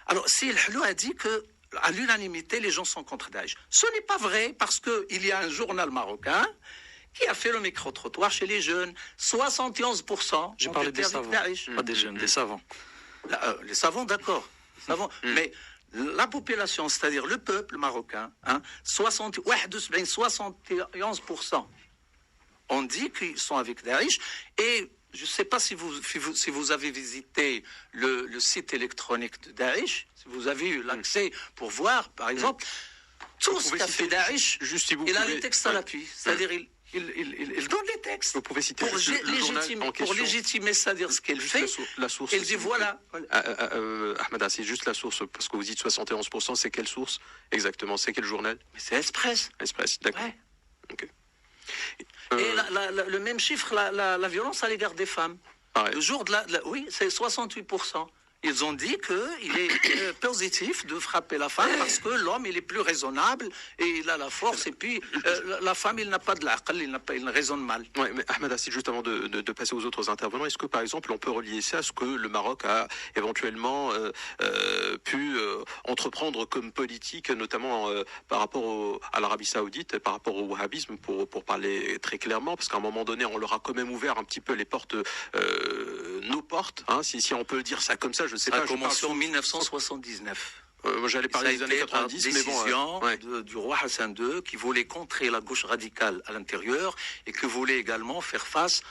Alors, Silhlou a dit que à l'unanimité, les gens sont contre Daesh. Ce n'est pas vrai parce qu'il y a un journal marocain qui a fait le micro-trottoir chez les jeunes. 71%. J'ai parlé des savants, pas des jeunes, des savants. Les savants, d'accord. Mais la population, c'est-à-dire le peuple marocain, 71%, on dit qu'ils sont avec Daesh. Et je ne sais pas si vous avez visité le site électronique de Daesh, si vous avez eu l'accès pour voir, par exemple, tout ce qu'a fait Daesh, il a les textes à l'appui. C'est-à-dire, il donne les textes. Vous pouvez citer pour légitimer, c'est-à-dire ce qu'elle fait. La source. Elle dit voilà. Ahmed, c'est juste la source, parce que vous dites 71%, c'est quelle source exactement? C'est quel journal? C'est Express. Express, d'accord. Ouais. Okay. Et le même chiffre, la violence à l'égard des femmes. Ouais. Le jour de oui, c'est 68%. Ils ont dit qu'il est positif de frapper la femme parce que l'homme, il est plus raisonnable et il a la force. Et puis, la femme, il n'a pas de l'aql, il raisonne mal. Oui, mais Ahmed Hassid, juste avant de passer aux autres intervenants, est-ce que, par exemple, on peut relier ça à ce que le Maroc a éventuellement pu entreprendre comme politique, notamment par rapport à l'Arabie Saoudite, par rapport au wahhabisme, pour parler très clairement, parce qu'à un moment donné, on leur a quand même ouvert un petit peu les portes, nos portes, hein, si on peut dire ça comme ça, je sais pas. Ça a commencé en 1979. Moi, j'allais parler des années 90, mais bon. Du roi Hassan II qui voulait contrer la gauche radicale à l'intérieur et qui voulait également faire face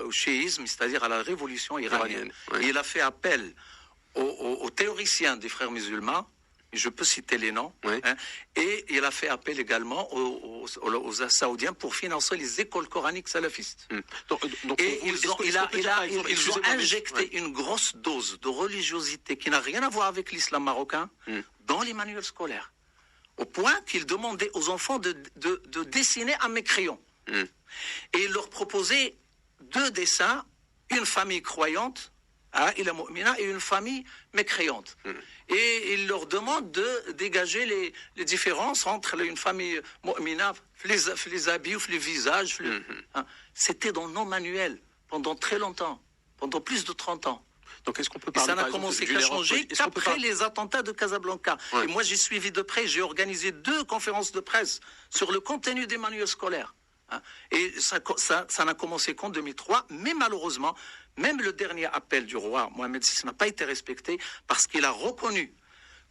au chiisme, c'est-à-dire à la révolution iranienne. Ouais. Et il a fait appel aux théoriciens des frères musulmans, je peux citer les noms, et il a fait appel également aux Saoudiens pour financer les écoles coraniques salafistes. Et ils ont injecté une grosse dose de religiosité qui n'a rien à voir avec l'islam marocain dans les manuels scolaires, au point qu'ils demandaient aux enfants de dessiner à mes crayons. Et ils leur proposaient 2 dessins, une famille croyante, et une famille mécréante. Et il leur demande de dégager les différences entre une famille mu'mina, les habits ou les visages. C'était dans nos manuels pendant très longtemps, pendant plus de 30 ans. Donc, est-ce qu'on peut parler, ça n'a commencé qu'à changer qu'après les attentats de Casablanca. Ouais. Et moi, j'ai suivi de près, j'ai organisé 2 conférences de presse sur le contenu des manuels scolaires. Et ça n'a commencé qu'en 2003, mais malheureusement, même le dernier appel du roi Mohamed VI n'a pas été respecté parce qu'il a reconnu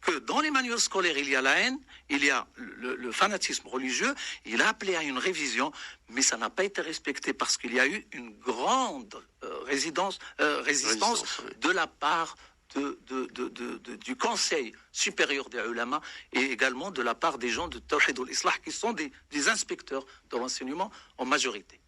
que dans les manuels scolaires, il y a la haine, il y a le fanatisme religieux, il a appelé à une révision, mais ça n'a pas été respecté parce qu'il y a eu une grande résistance de la part du Conseil supérieur des ulama et également de la part des gens de Tawhid al-Islah qui sont des inspecteurs de l'enseignement en majorité.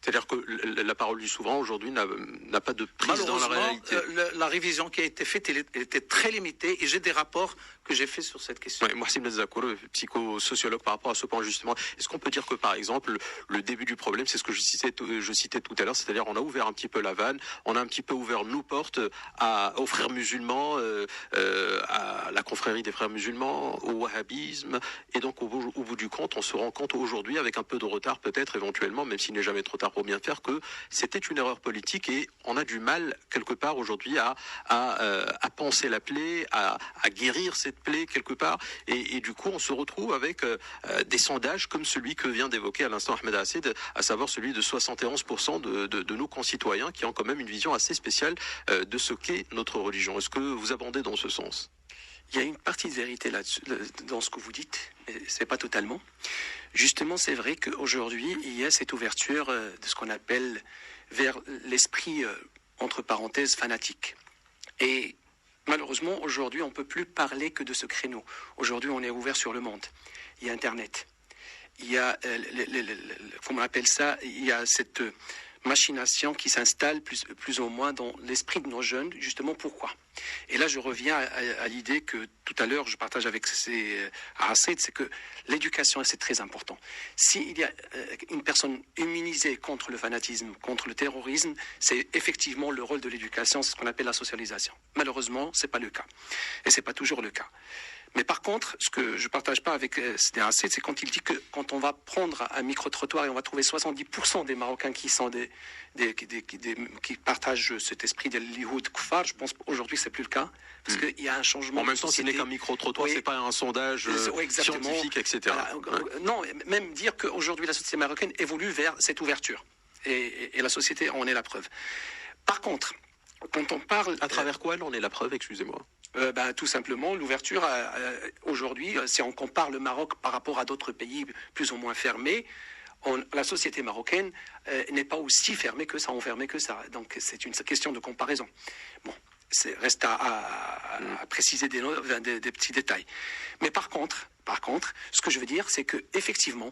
C'est-à-dire que la parole du souverain aujourd'hui n'a pas de prise dans la réalité. La révision qui a été faite, elle était très limitée et j'ai des rapports que j'ai faits sur cette question. Mohsin Benzakour, psychosociologue, par rapport à ce point justement, est-ce qu'on peut dire que par exemple le début du problème, c'est ce que je citais tout à l'heure, c'est-à-dire on a ouvert un petit peu la vanne, on a un petit peu ouvert nos portes aux frères musulmans, à la confrérie des frères musulmans, au wahhabisme, et donc au bout du compte, on se rend compte aujourd'hui, avec un peu de retard peut-être éventuellement, même s'il n'est jamais trop tard pour bien faire, que c'était une erreur politique et on a du mal quelque part aujourd'hui à penser la plaie, à guérir cette plaie quelque part, et du coup on se retrouve avec des sondages comme celui que vient d'évoquer à l'instant Ahmed Hassid, à savoir celui de 71% de nos concitoyens qui ont quand même une vision assez spéciale de ce qu'est notre religion. Est-ce que vous abondez dans ce sens ? Il y a une partie de vérité là-dessus, dans ce que vous dites, mais c'est pas totalement. Justement, c'est vrai qu'aujourd'hui, il y a cette ouverture de ce qu'on appelle vers l'esprit, entre parenthèses, fanatique. Et malheureusement, aujourd'hui, on ne peut plus parler que de ce créneau. Aujourd'hui, on est ouvert sur le monde. Il y a Internet. Il y a, comment on appelle ça, il y a cette machination qui s'installe plus ou moins dans l'esprit de nos jeunes. Justement, pourquoi ? Et là, je reviens à l'idée que tout à l'heure, je partage avec Hassid, c'est que l'éducation, c'est très important. S'il y a une personne immunisée contre le fanatisme, contre le terrorisme, c'est effectivement le rôle de l'éducation, c'est ce qu'on appelle la socialisation. Malheureusement, ce n'est pas le cas. Et ce n'est pas toujours le cas. Mais par contre, ce que je partage pas avec CDAC, c'est quand il dit que quand on va prendre un micro-trottoir et on va trouver 70% des Marocains qui sont qui partagent cet esprit de l'Ihoud Kfar, je pense qu'aujourd'hui c'est plus le cas, parce qu'il y a un changement. En même temps, ce n'est qu'un micro-trottoir, c'est pas un sondage scientifique, etc. Voilà. Non, même dire qu'aujourd'hui la société marocaine évolue vers cette ouverture. Et la société en est la preuve. Par contre, quand on parle... À travers quoi elle en est la preuve, excusez-moi? Tout simplement, l'ouverture, aujourd'hui, si on compare le Maroc par rapport à d'autres pays plus ou moins fermés, la société marocaine n'est pas aussi fermée que ça, enfermée que ça. Donc c'est une question de comparaison. Bon, reste à préciser des petits détails. Mais par contre, ce que je veux dire, c'est que effectivement,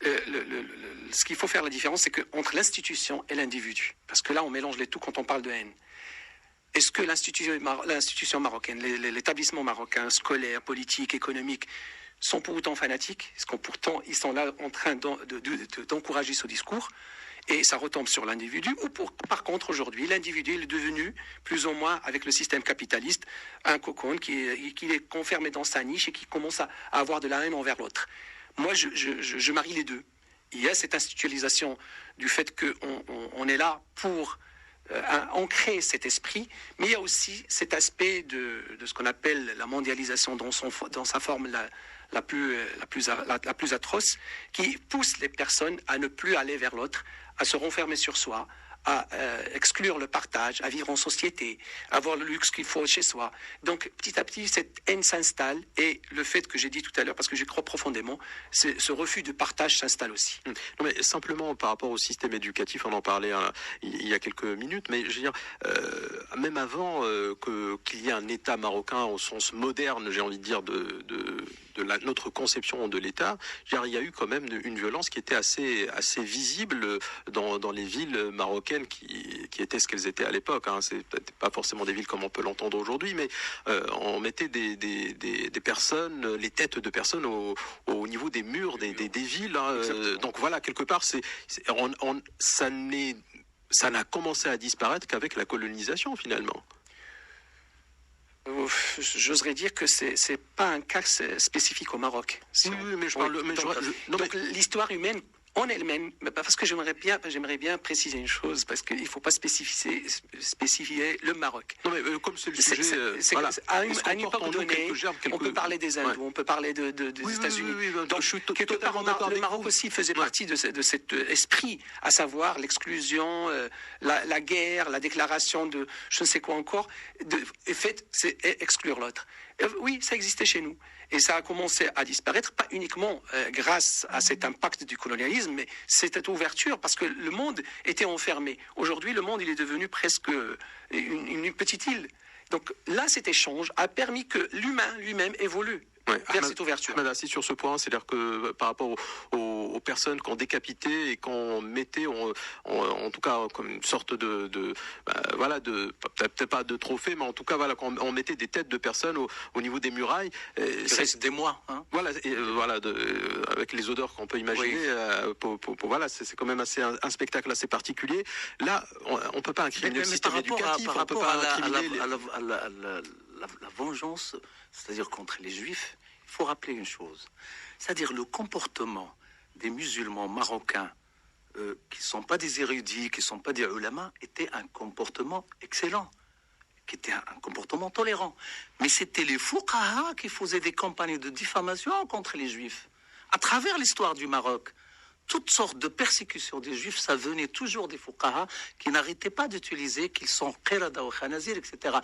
ce qu'il faut faire la différence, c'est qu'entre l'institution et l'individu, parce que là, on mélange les tout quand on parle de haine. Est-ce que l'institution marocaine, l'établissement marocain, scolaire, politique, économique, sont pour autant fanatiques? Est-ce qu'en pourtant, ils sont là en train d'encourager ce discours? Et ça retombe sur l'individu. Par contre, aujourd'hui, l'individu est devenu, plus ou moins, avec le système capitaliste, un cocon qui est confirmé dans sa niche et qui commence à avoir de la haine envers l'autre. Moi, je marie les deux. Il y a cette institutionnalisation du fait qu'on est là pour ancrer cet esprit, mais il y a aussi cet aspect de ce qu'on appelle la mondialisation dans sa forme la plus atroce, qui pousse les personnes à ne plus aller vers l'autre, à se renfermer sur soi, à exclure le partage, à vivre en société, à avoir le luxe qu'il faut chez soi. Donc, petit à petit, cette haine s'installe et le fait que j'ai dit tout à l'heure, parce que j'y crois profondément, ce refus de partage s'installe aussi. Non, mais simplement par rapport au système éducatif, on en parlait il y a quelques minutes, mais je veux dire, même avant qu'il y ait un État marocain au sens moderne, j'ai envie de dire, de notre conception de l'État, il y a eu quand même une violence qui était assez visible dans les villes marocaines qui étaient ce qu'elles étaient à l'époque. C'est peut-être pas forcément des villes comme on peut l'entendre aujourd'hui, mais on mettait des personnes, les têtes de personnes au niveau des murs des villes. Donc voilà, quelque part, ça n'a commencé à disparaître qu'avec la colonisation finalement. J'oserais dire que c'est pas un cas spécifique au Maroc. Oui, mais je parle. Donc l'histoire humaine en elle-même, parce que j'aimerais bien préciser une chose, parce qu'il ne faut pas spécifier le Maroc. Non, mais comme c'est le sujet, à une époque donnée, on peut parler des Hindous, on peut parler des États-Unis. Donc, quelque part, le Maroc aussi faisait partie de cet esprit, à savoir l'exclusion, la guerre, la déclaration de je ne sais quoi encore. C'est exclure l'autre. Oui, ça existait chez nous. Et ça a commencé à disparaître, pas uniquement grâce à cet impact du colonialisme, mais cette ouverture, parce que le monde était enfermé. Aujourd'hui, le monde il est devenu presque une petite île. Donc là, cet échange a permis que l'humain lui-même évolue vers cette ouverture. Ahmed Assis sur ce point, c'est-à-dire que par rapport aux personnes qu'on décapitait et qu'on mettait, en tout cas comme une sorte peut-être pas de trophée, mais en tout cas voilà, qu'on mettait des têtes de personnes au niveau des murailles. C'est des mois. Voilà, avec les odeurs qu'on peut imaginer. Voilà, c'est quand même un spectacle assez particulier. Là, on peut pas incriminer le système éducatif. Par rapport à la vengeance, c'est-à-dire contre les Juifs, il faut rappeler une chose. C'est-à-dire le comportement des musulmans marocains qui ne sont pas des érudits, qui ne sont pas des ulama, était un comportement excellent, qui était un comportement tolérant. Mais c'était les fuqaha qui faisaient des campagnes de diffamation contre les Juifs. À travers l'histoire du Maroc, toutes sortes de persécutions des Juifs, ça venait toujours des fuqaha qui n'arrêtaient pas d'utiliser qu'ils sont qirada ou khanazir, etc.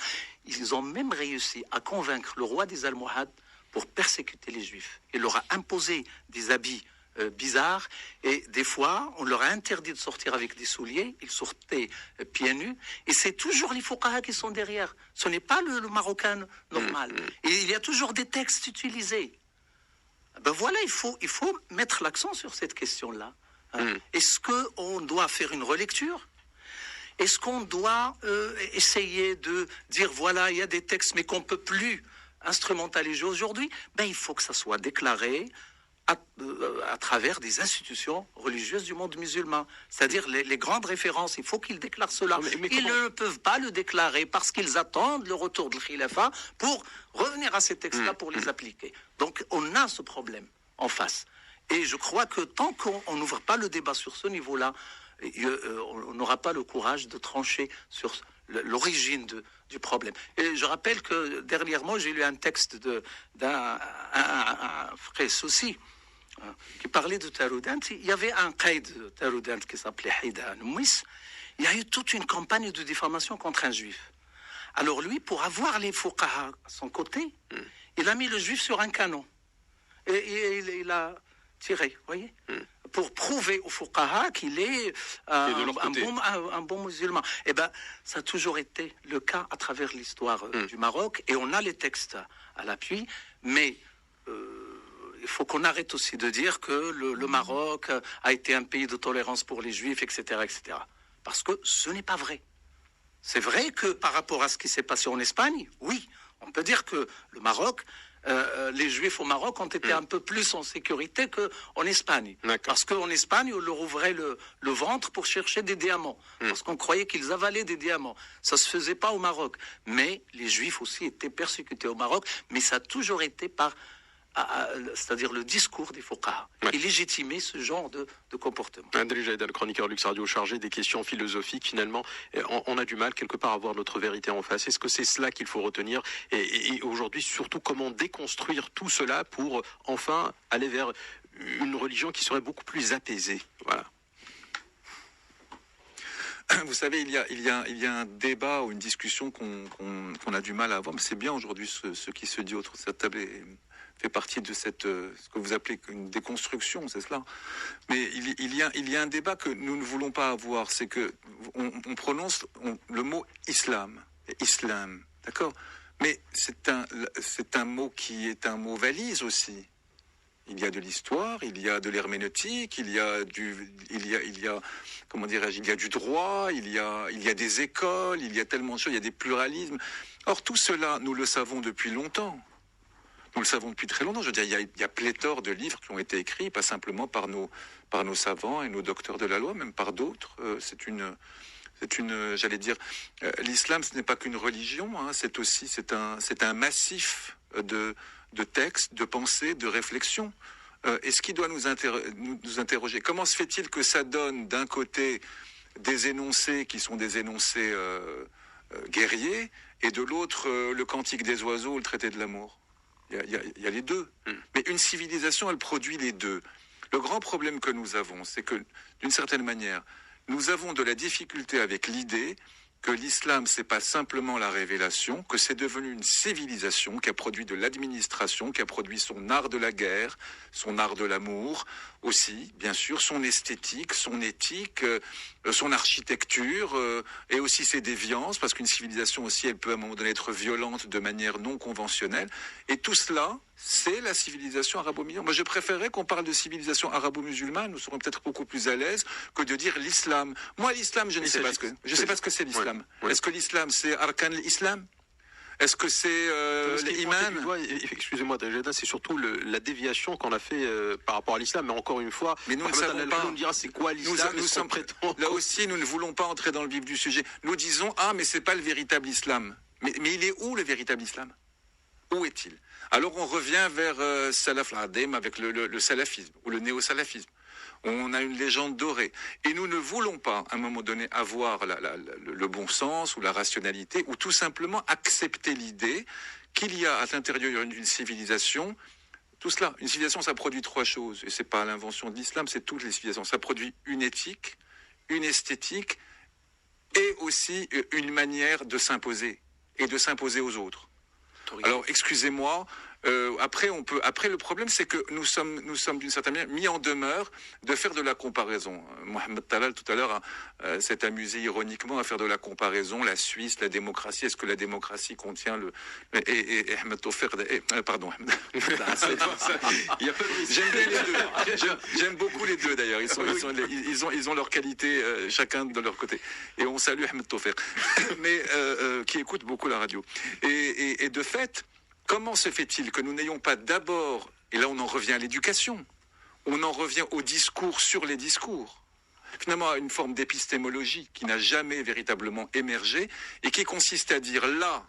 Ils ont même réussi à convaincre le roi des Almohades pour persécuter les Juifs. Il leur a imposé des habits bizarres et des fois, on leur a interdit de sortir avec des souliers. Ils sortaient pieds nus et c'est toujours les fuqaha qui sont derrière. Ce n'est pas le Marocain normal. Et il y a toujours des textes utilisés. Ben voilà, il faut mettre l'accent sur cette question-là. Est-ce qu'on doit faire une relecture? Est-ce qu'on doit essayer de dire, voilà, il y a des textes, mais qu'on ne peut plus instrumentaliser aujourd'hui? Ben, il faut que ça soit déclaré à travers des institutions religieuses du monde musulman. C'est-à-dire les grandes références, il faut qu'ils déclarent cela. Ils ne peuvent pas le déclarer parce qu'ils attendent le retour de l'Khilafa pour revenir à ces textes-là pour les appliquer. Donc on a ce problème en face. Et je crois que tant qu'on n'ouvre pas le débat sur ce niveau-là, on n'aura pas le courage de trancher sur l'origine du problème. Et je rappelle que dernièrement, j'ai lu un texte d'un frère aussi, qui parlait de Taroudant. Il y avait un qaïd de Taroudant qui s'appelait Haïda Noumis. Il y a eu toute une campagne de diffamation contre un juif. Alors lui, pour avoir les fuqaha à son côté, il a mis le juif sur un canon. Et il a tiré, vous voyez, pour prouver aux fuqaha qu'il est un bon musulman. Eh bien, ça a toujours été le cas à travers l'histoire du Maroc, et on a les textes à l'appui, mais il faut qu'on arrête aussi de dire que le Maroc a été un pays de tolérance pour les juifs, etc., etc. Parce que ce n'est pas vrai. C'est vrai que par rapport à ce qui s'est passé en Espagne, oui, on peut dire que le Maroc, les Juifs au Maroc ont été un peu plus en sécurité qu'en Espagne. Parce qu'en Espagne, on leur ouvrait le ventre pour chercher des diamants. Parce qu'on croyait qu'ils avalaient des diamants. Ça ne se faisait pas au Maroc. Mais les Juifs aussi étaient persécutés au Maroc. Mais ça a toujours été c'est-à-dire le discours des fuqaha, et légitimer ce genre de comportement. André Jaïdal, chroniqueur Lux Radio, chargé des questions philosophiques, finalement, on a du mal quelque part à voir notre vérité en face. Est-ce que c'est cela qu'il faut retenir? Et aujourd'hui, surtout, comment déconstruire tout cela pour enfin aller vers une religion qui serait beaucoup plus apaisée? Voilà. Vous savez, il y a un débat ou une discussion qu'on a du mal à avoir, mais c'est bien aujourd'hui ce qui se dit autour de cette table fait partie de ce que vous appelez une déconstruction, c'est cela. Mais il y a un débat que nous ne voulons pas avoir, c'est que on prononce le mot islam, d'accord? Mais c'est un mot qui est un mot valise aussi. Il y a de l'histoire, il y a de l'herméneutique, il y a comment dirais-je, il y a du droit, il y a des écoles, il y a tellement de choses, il y a des pluralismes. Or tout cela, nous le savons depuis longtemps. Nous le savons depuis très longtemps. Je veux dire, il y a pléthore de livres qui ont été écrits, pas simplement par nos savants et nos docteurs de la loi, même par d'autres. C'est une, j'allais dire, l'islam, ce n'est pas qu'une religion. Hein, c'est un massif de textes, de pensées, de réflexions. Et ce qui doit nous interroger, comment se fait-il que ça donne d'un côté des énoncés qui sont des énoncés guerriers, et de l'autre le Cantique des oiseaux ou le Traité de l'amour? Il y a les deux. Mais une civilisation, elle produit les deux. Le grand problème que nous avons, c'est que, d'une certaine manière, nous avons de la difficulté avec l'idée que l'islam, c'est pas simplement la révélation, que c'est devenu une civilisation qui a produit de l'administration, qui a produit son art de la guerre, son art de l'amour, aussi, bien sûr, son esthétique, son éthique, son architecture, et aussi ses déviances, parce qu'une civilisation aussi, elle peut à un moment donné être violente de manière non conventionnelle. Et tout cela, c'est la civilisation arabo-musulmane. Moi, je préférerais qu'on parle de civilisation arabo-musulmane. Nous serons peut-être beaucoup plus à l'aise que de dire l'islam. Moi, l'islam, je ne sais pas ce que c'est l'islam. Ouais. Est-ce que l'islam, c'est arkan l'islam? Est-ce que c'est l'imam? Excusez-moi, c'est surtout la déviation qu'on a fait par rapport à l'islam. Mais encore une fois, mais nous ne savons pas. On dira c'est quoi l'islam? Là aussi, nous ne voulons pas entrer dans le vif du sujet. Nous disons mais c'est pas le véritable islam. Mais il est où le véritable islam? Où est-il? Alors on revient vers Salaf al-Adem avec le salafisme ou le néo-salafisme. On a une légende dorée. Et nous ne voulons pas, à un moment donné, avoir le bon sens ou la rationalité, ou tout simplement accepter l'idée qu'il y a à l'intérieur d'une civilisation, tout cela. Une civilisation, ça produit trois choses. Et c'est pas l'invention de l'islam, c'est toutes les civilisations. Ça produit une éthique, une esthétique, et aussi une manière de s'imposer, et de s'imposer aux autres. Alors, excusez-moi, après, le problème, c'est que nous sommes d'une certaine manière mis en demeure de faire de la comparaison. Mohamed Talal, tout à l'heure, s'est amusé ironiquement à faire de la comparaison, la Suisse, la démocratie. Est-ce que la démocratie contient et Ahmed Taufer, pardon. J'aime bien les deux. J'aime beaucoup les deux, d'ailleurs. Ils ont leur qualité, chacun de leur côté. Et on salue Ahmed Taufer, mais qui écoute beaucoup la radio. Et de fait, comment se fait-il que nous n'ayons pas d'abord, et là on en revient à l'éducation, on en revient au discours sur les discours. Finalement, à une forme d'épistémologie qui n'a jamais véritablement émergé et qui consiste à dire là,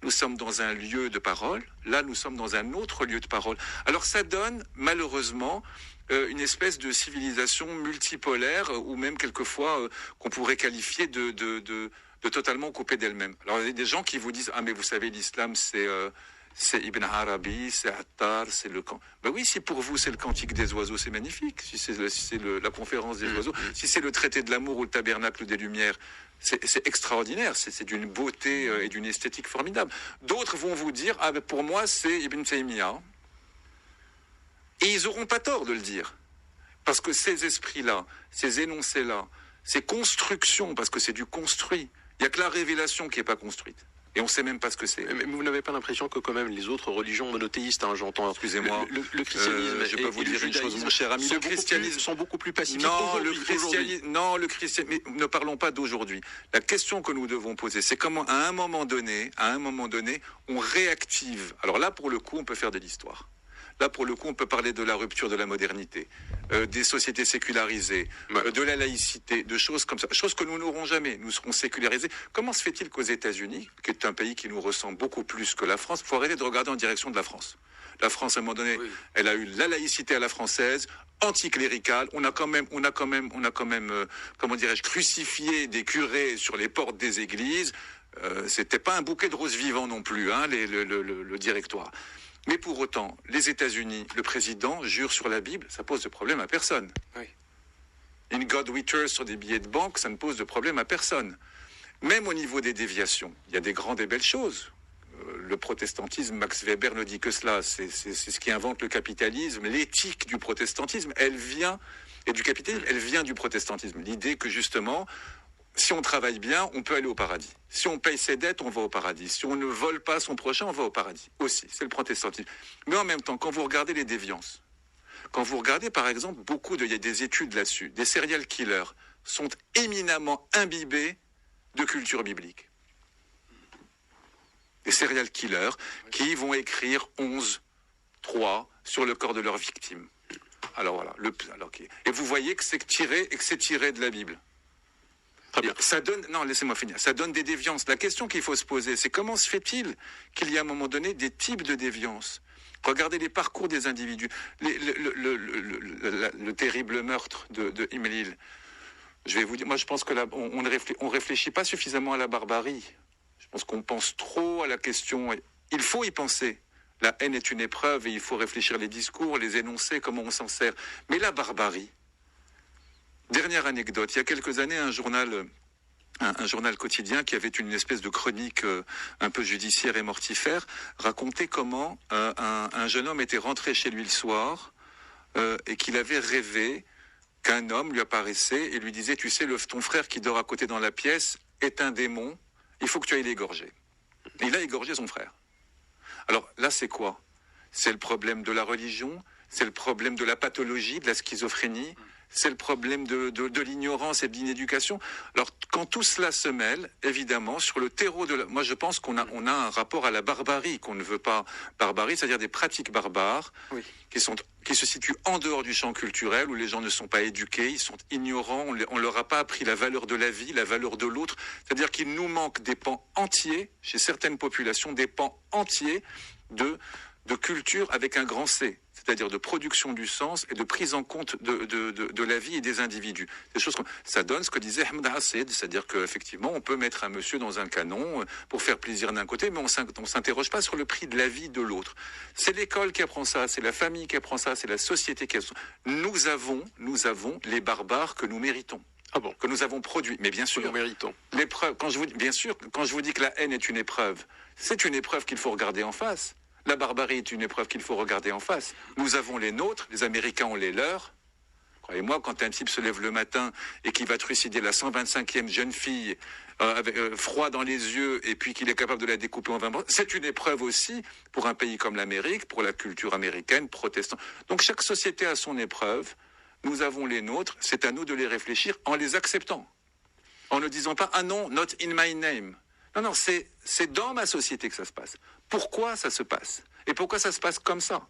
nous sommes dans un lieu de parole, là nous sommes dans un autre lieu de parole. Alors ça donne malheureusement une espèce de civilisation multipolaire ou même quelquefois qu'on pourrait qualifier de totalement coupée d'elle-même. Alors il y a des gens qui vous disent « Ah mais vous savez l'islam c'est Ibn Arabi, c'est Attar, c'est le camp. » Ben oui, si pour vous c'est le cantique des oiseaux, c'est magnifique. Si c'est la conférence des oiseaux, si c'est le traité de l'amour ou le tabernacle des lumières, c'est extraordinaire. C'est d'une beauté et d'une esthétique formidable. D'autres vont vous dire, ah ben pour moi c'est Ibn Taymiyyah. Et ils n'auront pas tort de le dire. Parce que ces esprits-là, ces énoncés-là, ces constructions, parce que c'est du construit, il n'y a que la révélation qui n'est pas construite. Et on ne sait même pas ce que c'est. Mais vous n'avez pas l'impression que quand même les autres religions monothéistes, j'entends, excusez-moi, le christianisme, je peux vous dire une chose, mon cher ami, le christianisme sont beaucoup plus pacifiques. Non, le christianisme, mais ne parlons pas d'aujourd'hui. La question que nous devons poser, c'est comment, à un moment donné, on réactive. Alors là, pour le coup, on peut faire de l'histoire. Là, pour le coup, on peut parler de la rupture de la modernité, des sociétés sécularisées, de la laïcité, de choses comme ça. Choses que nous n'aurons jamais. Nous serons sécularisés. Comment se fait-il qu'aux États-Unis, qui est un pays qui nous ressemble beaucoup plus que la France, il faut arrêter de regarder en direction de la France. La France, à un moment donné, elle a eu la laïcité à la française, anticléricale. On a quand même, comment dirais-je, crucifié des curés sur les portes des églises. C'était pas un bouquet de roses vivants non plus, le directoire. Mais pour autant, les États-Unis, le président jure sur la Bible, ça pose de problème à personne. Oui. In God we trust sur des billets de banque, ça ne pose de problème à personne. Même au niveau des déviations, il y a des grandes et belles choses. Le protestantisme, Max Weber ne dit que cela, c'est ce qui invente le capitalisme. L'éthique du protestantisme, elle vient du protestantisme. L'idée que justement, si on travaille bien, on peut aller au paradis. Si on paye ses dettes, on va au paradis. Si on ne vole pas son prochain, on va au paradis. Aussi, c'est le protestantisme. Mais en même temps, quand vous regardez les déviances, quand vous regardez par exemple, il y a des études là-dessus, des serial killers sont éminemment imbibés de culture biblique. Des serial killers qui vont écrire 11-3 sur le corps de leurs victimes. Alors voilà. Et vous voyez que c'est tiré de la Bible. Ça donne, non, laissez-moi finir. Ça donne des déviances. La question qu'il faut se poser, c'est comment se fait-il qu'il y a à un moment donné des types de déviances? Regardez les parcours des individus. Le terrible meurtre de Imlil. Je vais vous dire, moi je pense que là, on ne réfléchit pas suffisamment à la barbarie. Je pense qu'on pense trop à la question. Il faut y penser. La haine est une épreuve et il faut réfléchir les discours, les énoncés, comment on s'en sert. Mais la barbarie. Dernière anecdote, il y a quelques années, un journal quotidien qui avait une espèce de chronique un peu judiciaire et mortifère racontait comment un jeune homme était rentré chez lui le soir et qu'il avait rêvé qu'un homme lui apparaissait et lui disait « Tu sais, ton frère qui dort à côté dans la pièce est un démon, il faut que tu ailles l'égorger. » Et il a égorgé son frère. Alors là, c'est quoi? C'est le problème de la religion, c'est le problème de la pathologie, de la schizophrénie, c'est le problème de l'ignorance et de l'inéducation. Alors, quand tout cela se mêle, évidemment, sur le terreau moi, je pense qu'on a un rapport à la barbarie, qu'on ne veut pas barbarie, c'est-à-dire des pratiques barbares qui se situent en dehors du champ culturel, où les gens ne sont pas éduqués, ils sont ignorants, on leur a pas appris la valeur de la vie, la valeur de l'autre. C'est-à-dire qu'il nous manque des pans entiers, chez certaines populations, des pans entiers de culture avec un grand C, c'est-à-dire de production du sens et de prise en compte de la vie et des individus. Des choses ça donne ce que disait Ahmed Hassid, c'est-à-dire qu'effectivement, on peut mettre un monsieur dans un canon pour faire plaisir d'un côté, mais on s'interroge pas sur le prix de la vie de l'autre. C'est l'école qui apprend ça, c'est la famille qui apprend ça, c'est la société qui apprend ça. Nous avons les barbares que nous méritons. Ah bon? Que nous avons produits. Mais bien sûr. Nous méritons. L'épreuve, quand je vous dis que la haine est une épreuve, c'est une épreuve qu'il faut regarder en face. La barbarie est une épreuve qu'il faut regarder en face. Nous avons les nôtres, les Américains ont les leurs. Croyez-moi, quand un type se lève le matin et qu'il va trucider la 125e jeune fille avec froid dans les yeux et puis qu'il est capable de la découper en 20 morceaux, c'est une épreuve aussi pour un pays comme l'Amérique, pour la culture américaine, protestante. Donc chaque société a son épreuve. Nous avons les nôtres. C'est à nous de les réfléchir en les acceptant. En ne disant pas « Ah non, not in my name ». Non, c'est dans ma société que ça se passe. Pourquoi ça se passe? Et pourquoi ça se passe comme ça?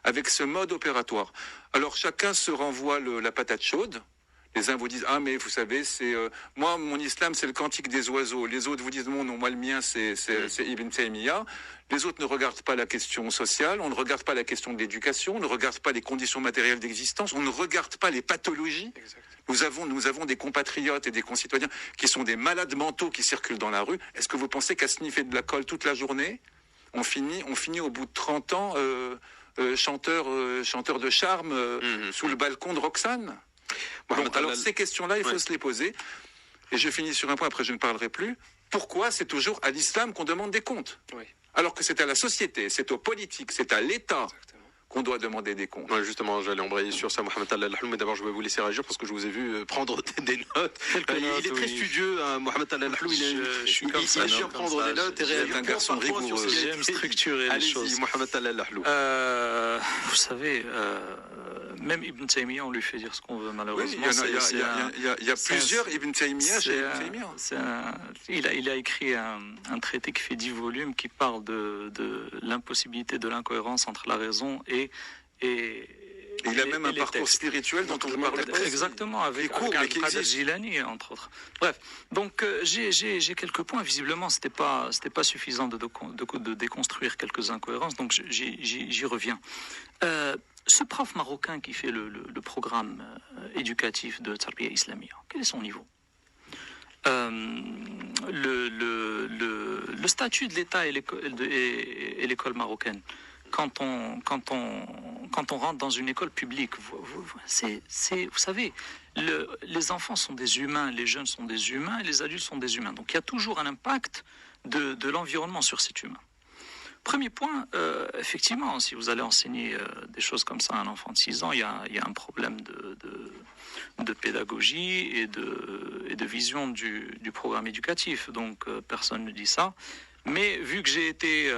avec ce mode opératoire. Alors chacun se renvoie la patate chaude. Les uns vous disent mais vous savez c'est moi mon islam c'est le cantique des oiseaux. Les autres vous disent non moi le mien c'est Ibn Taymiyyah. Les autres ne regardent pas la question sociale, on ne regarde pas la question de l'éducation, on ne regarde pas les conditions matérielles d'existence, on ne regarde pas les pathologies. Exactement. Nous avons des compatriotes et des concitoyens qui sont des malades mentaux qui circulent dans la rue. Est-ce que vous pensez qu'à sniffer de la colle toute la journée, on finit au bout de 30 ans chanteur de charme sous le balcon de Roxane? Bon, alors ces questions-là, il faut se les poser. Et je finis sur un point, après je ne parlerai plus. Pourquoi c'est toujours à l'islam qu'on demande des comptes? Alors que c'est à la société, c'est aux politiques, c'est à l'État qu'on doit demander des comptes. Ouais, justement, j'allais embrayer sur ça, Mohamed Al-Ahlou, mais d'abord je vais vous laisser réagir parce que je vous ai vu prendre des notes. Il est très studieux, hein, Mohamed Al-Ahlou, il est sûr prendre des notes et réagir. Un garçon rigoureux. J'aime structurer les choses. Allez-y, Mohamed Al-Ahlou. Vous savez, même Ibn Taymiyyah, on lui fait dire ce qu'on veut, malheureusement. Oui, il y a plusieurs Ibn Taymiyyah chez Ibn Taymiyyah. Il a écrit un traité qui fait 10 volumes qui parle de l'impossibilité de l'incohérence entre la raison et il a même un parcours spirituel dont on ne parle pas. Exactement, avec Al-Qadir Jilani, entre autres. Bref, donc j'ai quelques points. Visiblement, c'était pas suffisant de déconstruire quelques incohérences, donc j'y reviens. Ce prof marocain qui fait le programme éducatif de Tarbiya Islamia, quel est son niveau? Le statut de l'État et l'école marocaine, quand on rentre dans une école publique, vous savez, les enfants sont des humains, les jeunes sont des humains et les adultes sont des humains. Donc il y a toujours un impact de l'environnement sur cet humain. Premier point, effectivement, si vous allez enseigner des choses comme ça à un enfant de 6 ans, il y a un problème de pédagogie et de vision du programme éducatif. Donc personne ne dit ça. Mais vu que j'ai été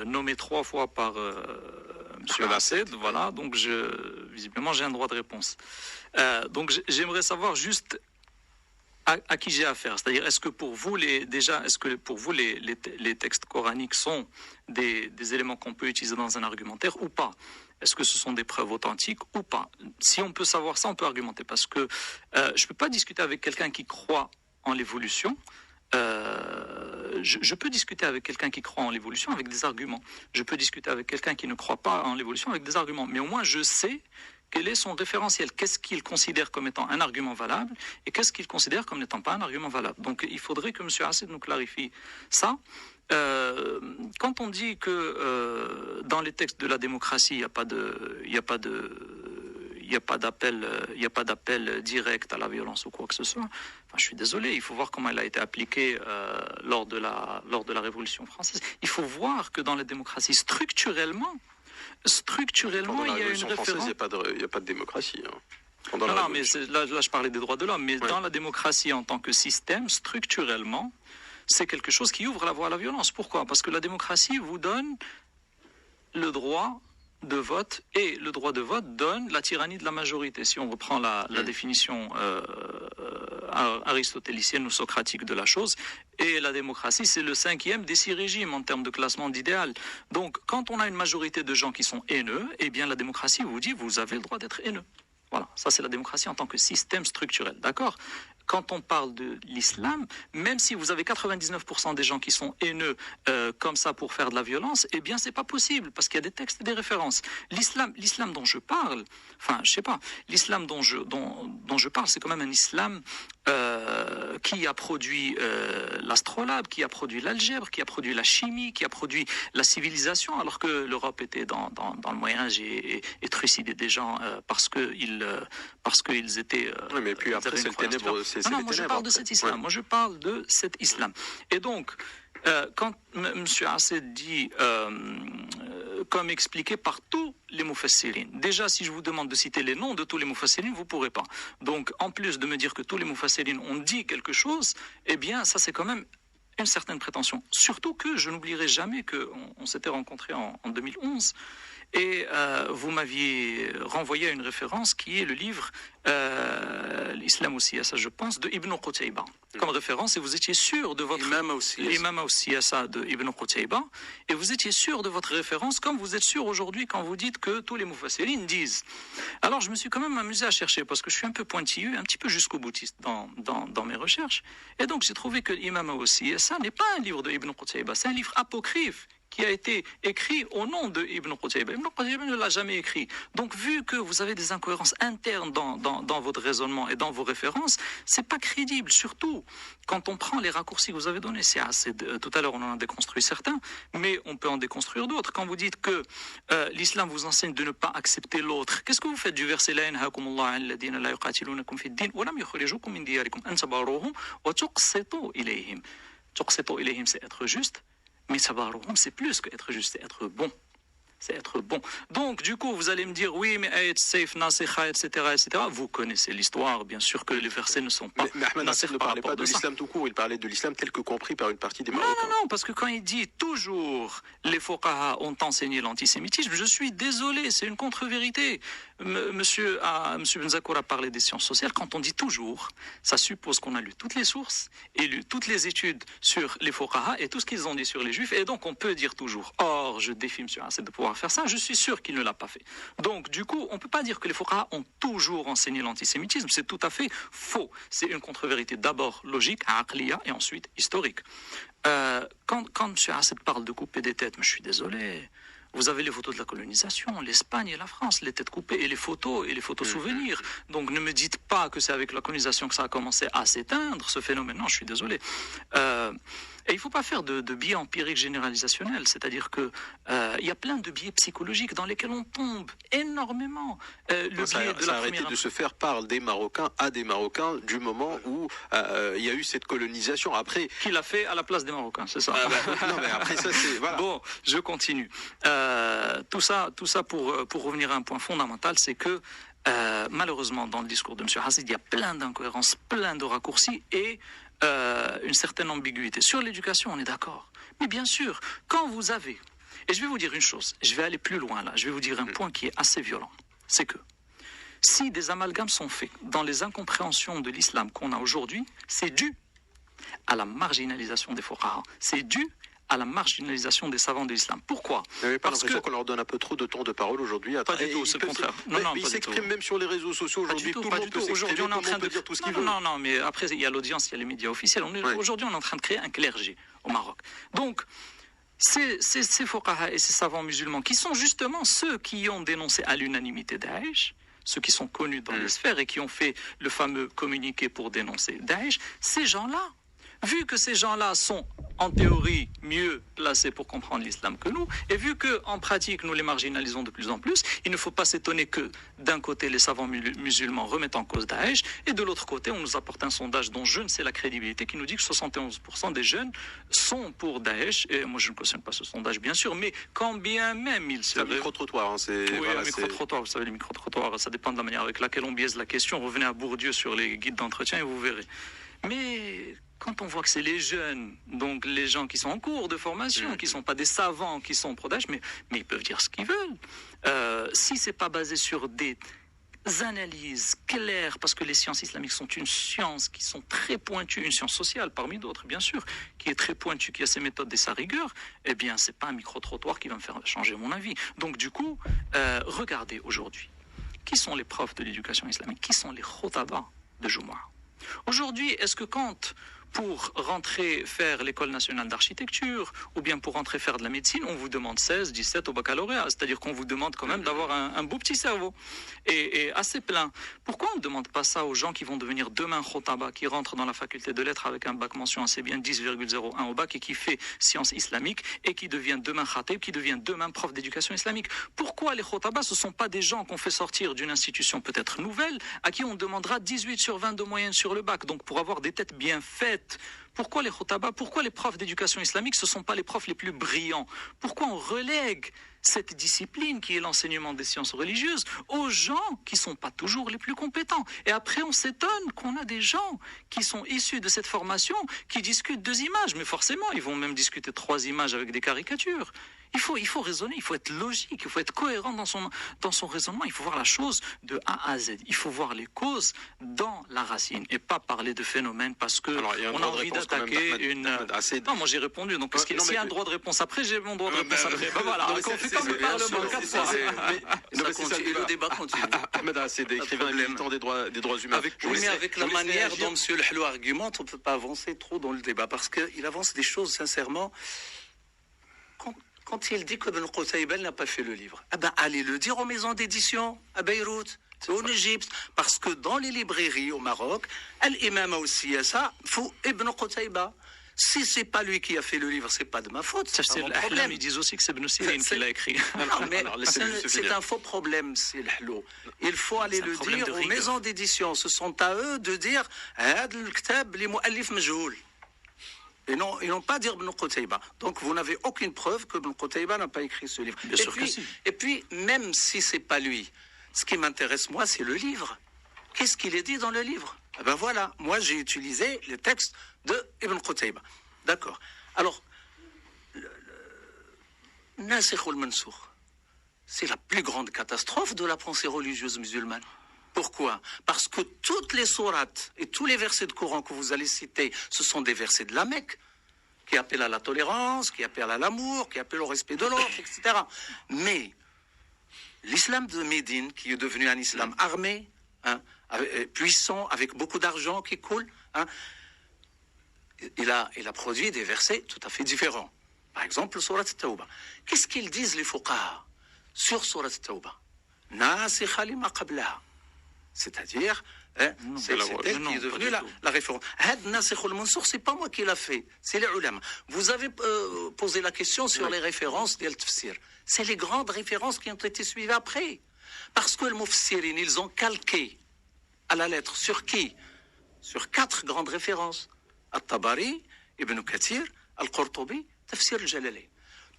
nommé 3 fois par M. Hassed, voilà, donc visiblement j'ai un droit de réponse. Donc j'aimerais savoir juste à qui j'ai affaire. C'est-à-dire, est-ce que pour vous les textes coraniques sont des éléments qu'on peut utiliser dans un argumentaire ou pas? Est-ce que ce sont des preuves authentiques ou pas? Si on peut savoir ça, on peut argumenter. Parce que je ne peux pas discuter avec quelqu'un qui croit en l'évolution. Je peux discuter avec quelqu'un qui croit en l'évolution avec des arguments. Je peux discuter avec quelqu'un qui ne croit pas en l'évolution avec des arguments. Mais au moins, je sais quel est son référentiel. Qu'est-ce qu'il considère comme étant un argument valable et qu'est-ce qu'il considère comme n'étant pas un argument valable. Donc, il faudrait que M. Hassed nous clarifie ça. Quand on dit que dans les textes de la démocratie, il n'y a pas d'appel direct à la violence ou quoi que ce soit. Enfin, je suis désolé, il faut voir comment elle a été appliquée lors de la Révolution française. Il faut voir que dans la démocratie, structurellement, il y a une référence. Il n'y a pas de démocratie. Hein. Non, mais là, je parlais des droits de l'homme. Mais dans la démocratie, en tant que système, structurellement, c'est quelque chose qui ouvre la voie à la violence. Pourquoi? Parce que la démocratie vous donne le droit de vote, et le droit de vote donne la tyrannie de la majorité. Si on reprend la définition aristotélicienne ou socratique de la chose, et la démocratie, c'est le 5e des 6 régimes en termes de classement d'idéal. Donc, quand on a une majorité de gens qui sont haineux, eh bien la démocratie vous dit, vous avez le droit d'être haineux. Voilà, ça c'est la démocratie en tant que système structurel, d'accord ? Quand on parle de l'islam, même si vous avez 99% des gens qui sont haineux comme ça pour faire de la violence, eh bien c'est pas possible parce qu'il y a des textes et des références. L'islam dont je parle, enfin je sais pas, l'islam dont je parle, c'est quand même un islam qui a produit l'astrolabe, qui a produit l'algèbre, qui a produit la chimie, qui a produit la civilisation, alors que l'Europe était dans le Moyen-Âge et trucidait des gens parce qu'ils étaient. Oui, mais puis après c'est le ténèbre. Non, moi je parle de cet islam. Ouais. Moi je parle de cet islam. Et donc, quand M. Hassed dit, comme expliqué par tous les mufassirin, déjà si je vous demande de citer les noms de tous les mufassirin, vous ne pourrez pas. Donc, en plus de me dire que tous les mufassirin ont dit quelque chose, eh bien, ça c'est quand même une certaine prétention. Surtout que je n'oublierai jamais qu'on s'était rencontrés en 2011 et vous m'aviez renvoyé à une référence qui est le livre l'Islam aussi, ça je pense, de Ibn Qutayba comme référence, et vous étiez sûr de votre l'imam aussi ça de Ibn Qutayba, et vous étiez sûr de votre référence comme vous êtes sûr aujourd'hui quand vous dites que tous les mufassirin disent. Alors je me suis quand même amusé à chercher parce que je suis un peu pointilleux, un petit peu jusqu'au boutiste dans mes recherches, et donc j'ai trouvé que l'imam aussi ça n'est pas un livre de Ibn Qutayba, c'est un livre apocryphe qui a été écrit au nom de Ibn Qutayba. Ibn Qutayba ne l'a jamais écrit. Donc, vu que vous avez des incohérences internes dans votre raisonnement et dans vos références, c'est pas crédible. Surtout quand on prend les raccourcis que vous avez donnés. C'est assez. Tout à l'heure, on en a déconstruit certains, mais on peut en déconstruire d'autres. Quand vous dites que l'islam vous enseigne de ne pas accepter l'autre, qu'est-ce que vous faites du verset La yanhakumullahu an alladhina la yuqatilunakum fi ad-din wa lam yukhrijukum min diyarikum an tabarruhum wa tuqsitu ilayhim. Tuqsitu ilayhim, c'est être juste. Mais sabarouhum, c'est plus qu'être juste, c'est être bon. C'est être bon. Donc, du coup, vous allez me dire, oui, mais ayat safe, nasikha, etc., etc. Vous connaissez l'histoire, bien sûr que les versets ne sont pas. Mais Ahmed Nasser ne parlait pas de l'islam tout court, il parlait de l'islam tel que compris par une partie des Marocains. Non, parce que quand il dit toujours les fuqaha ont enseigné l'antisémitisme, je suis désolé, c'est une contre-vérité. Monsieur Benzakour a parlé des sciences sociales. Quand on dit toujours, ça suppose qu'on a lu toutes les sources et lu toutes les études sur les fuqaha et tout ce qu'ils ont dit sur les juifs, et donc on peut dire toujours. Or, je défie M. Hassed de pouvoir faire ça, je suis sûr qu'il ne l'a pas fait. Donc, du coup, on ne peut pas dire que les fuqaha ont toujours enseigné l'antisémitisme, c'est tout à fait faux. C'est une contre-vérité d'abord logique, aqliya, et ensuite historique. Quand M. Hassed parle de couper des têtes, mais je suis désolé. Vous avez les photos de la colonisation, l'Espagne et la France, les têtes coupées et les photos souvenirs. Donc ne me dites pas que c'est avec la colonisation que ça a commencé à s'éteindre, ce phénomène. Non, je suis désolé. Et il ne faut pas faire de biais empiriques généralisationnels, c'est-à-dire que il y a plein de biais psychologiques dans lesquels on tombe énormément. Ça a arrêté de se faire par des Marocains à des Marocains du moment où il y a eu cette colonisation. Après, qui l'a fait à la place des Marocains, c'est ça. Non, mais après ça, c'est voilà. Bon, je continue. Tout ça pour revenir à un point fondamental, c'est que malheureusement dans le discours de M. Hassed, il y a plein d'incohérences, plein de raccourcis et une certaine ambiguïté. Sur l'éducation, on est d'accord. Mais bien sûr, quand vous avez... Et je vais vous dire une chose, je vais aller plus loin là, je vais vous dire un point qui est assez violent. C'est que si des amalgames sont faits dans les incompréhensions de l'islam qu'on a aujourd'hui, c'est dû à la marginalisation des fuqaha. C'est dû à la marginalisation des savants de l'islam. Pourquoi ? Vous n'avez pas l'impression qu'on leur donne un peu trop de temps de parole aujourd'hui? Pas du tout, c'est le contraire. Mais ils s'expriment même sur les réseaux sociaux aujourd'hui. Tout le monde peut s'exprimer, tout le monde peut dire tout ce qu'il veut. Non, mais après, il y a l'audience, il y a les médias officiels. Aujourd'hui, on est en train de créer un clergé au Maroc. Donc, ces fuqaha et ces savants musulmans, qui sont justement ceux qui ont dénoncé à l'unanimité Daesh, ceux qui sont connus dans les sphères et qui ont fait le fameux communiqué pour dénoncer Daesh, ces gens-là, vu que ces gens-là sont en théorie mieux placés pour comprendre l'islam que nous, et vu qu'en pratique nous les marginalisons de plus en plus, il ne faut pas s'étonner que d'un côté les savants musulmans remettent en cause Daesh, et de l'autre côté on nous apporte un sondage dont je ne sais la crédibilité, qui nous dit que 71% des jeunes sont pour Daesh, et moi je ne cautionne pas ce sondage bien sûr, mais quand bien même il serait... C'est un micro-trottoir. Hein, un micro-trottoir, vous savez les micro-trottoirs, ça dépend de la manière avec laquelle on biaise la question, revenez à Bourdieu sur les guides d'entretien et vous verrez. Mais quand on voit que c'est les jeunes, donc les gens qui sont en cours de formation, qui ne sont pas des savants, qui sont pro Daesh, mais ils peuvent dire ce qu'ils veulent. Si ce n'est pas basé sur des analyses claires, parce que les sciences islamiques sont une science qui sont très pointues, une science sociale parmi d'autres, bien sûr, qui est très pointue, qui a ses méthodes et sa rigueur, eh bien, ce n'est pas un micro-trottoir qui va me faire changer mon avis. Donc, du coup, regardez aujourd'hui, qui sont les profs de l'éducation islamique? Qui sont les khotaba de Jumu'ah? Aujourd'hui, est-ce que quand, pour rentrer faire l'école nationale d'architecture, ou bien pour rentrer faire de la médecine, on vous demande 16, 17 au baccalauréat, c'est-à-dire qu'on vous demande quand même d'avoir un beau petit cerveau, et assez plein. Pourquoi on ne demande pas ça aux gens qui vont devenir demain khotaba, qui rentrent dans la faculté de lettres avec un bac mention assez bien, 10,01 au bac, et qui fait sciences islamiques, et qui devient demain khatib, qui devient demain prof d'éducation islamique? Pourquoi les khotabas, ce ne sont pas des gens qu'on fait sortir d'une institution peut-être nouvelle, à qui on demandera 18 sur 20 de moyenne sur le bac, donc pour avoir des têtes bien faites? Pourquoi les khotabas, pourquoi les profs d'éducation islamique, ce ne sont pas les profs les plus brillants? Pourquoi on relègue cette discipline qui est l'enseignement des sciences religieuses aux gens qui ne sont pas toujours les plus compétents. Et après, on s'étonne qu'on a des gens qui sont issus de cette formation qui discutent 2 images. Mais forcément, ils vont même discuter 3 images avec des caricatures. Il faut raisonner, il faut être logique, il faut être cohérent dans son raisonnement. Il faut voir la chose de A à Z. Il faut voir les causes dans la racine et pas parler de phénomènes parce que on a envie d'attaquer une... Non, moi j'ai répondu. Donc s'il y a un droit de réponse après, j'ai mon droit de réponse après. Voilà, on fait comme le Parlement 4 fois. Et le débat continue. Ahmed Hassid, écrivain militant des droits humains. Mais avec la manière dont M. El Hlo argumente, on ne peut pas avancer trop dans le débat parce qu'il avance des choses, sincèrement... Quand il dit que Ibn Qutayba n'a pas fait le livre, allez le dire aux maisons d'édition à Beyrouth, en Égypte, parce que dans les librairies au Maroc, Al-Imam aussi ça, faut Ibn Qutayba. Si c'est pas lui qui a fait le livre, c'est pas de ma faute. C'est pas mon problème. Ils disent aussi que c'est Ibn Sirin qui l'a écrit. Non, mais c'est un faux problème, c'est le Hlo. Il faut aller le dire aux maisons d'édition. Ce sont à eux de dire هذا الكتاب لمؤلف مجهول. Et non, ils n'ont pas dit Ibn Qutayba. Donc vous n'avez aucune preuve que Ibn Qutayba n'a pas écrit ce livre. Bien sûr que si. Et puis, même si c'est pas lui, ce qui m'intéresse moi, c'est le livre. Qu'est-ce qu'il est dit dans le livre? Voilà, moi j'ai utilisé le texte de Ibn Qutayba. D'accord. Alors, Nasikh al-Mansoukh, c'est la plus grande catastrophe de la pensée religieuse musulmane. Pourquoi? Parce que toutes les sourates et tous les versets de Coran que vous allez citer, ce sont des versets de la Mecque, qui appellent à la tolérance, qui appellent à l'amour, qui appellent au respect de l'autre, etc. Mais l'islam de Médine, qui est devenu un islam armé, puissant, avec beaucoup d'argent qui coule, il a produit des versets tout à fait différents. Par exemple, Surat Tawbah. Qu'est-ce qu'ils disent les fuqaha sur Surat Tawbah? Nasikha lima qablaha. C'est-à-dire, c'est elle qui est devenue la référence. Nasikh al-Mansoukh, c'est pas moi qui l'a fait, c'est les ulama. Vous avez posé la question sur les références d'Al-Tafsir. C'est les grandes références qui ont été suivies après. Parce que le Mufassirin, ils ont calqué à la lettre sur qui? Sur 4 grandes références. Al-Tabari, Ibn Kathir, Al-Qurtubi, Tafsir al-Jalalayn.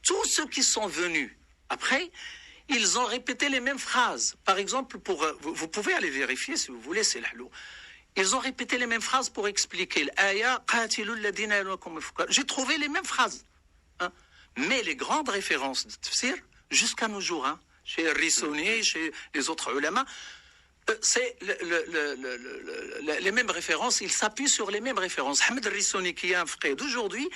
Tous ceux qui sont venus après, ils ont répété les mêmes phrases. Par exemple, vous pouvez aller vérifier si vous voulez, c'est le Hlo. Ils ont répété les mêmes phrases pour expliquer l'aya qatilul ladina yalunakum al-fuqara. J'ai trouvé les mêmes phrases. Mais les grandes références de Tafsir, jusqu'à nos jours, chez Risoni, chez les autres ulama, c'est les mêmes références, ils s'appuient sur les mêmes références. Ahmed Risoni, qui est un frère d'aujourd'hui,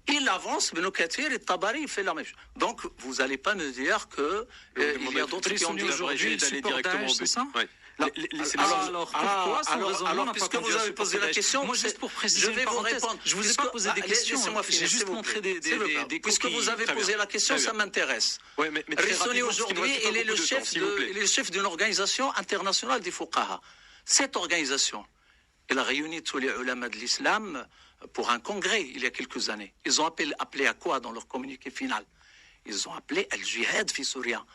il avance, Ibn Kathir et Tabari, il fait la même chose. Donc, vous n'allez pas me dire que il y a d'autres qui ont dit aujourd'hui d'aller directement au but. C'est ça? Alors, puisque vous avez posé la question, moi juste pour préciser, je vais vous répondre. Je vous ai pas posé des questions. J'ai juste montré des puisque vous avez posé la question, ça m'intéresse. Risoni aujourd'hui, il est le chef d'une organisation internationale des fuqaha. Cette organisation, elle a réuni tous les ulama de l'islam pour un congrès il y a quelques années. Ils ont appelé à quoi dans leur communiqué final? Ils ont appelé al-jihad fi Syria.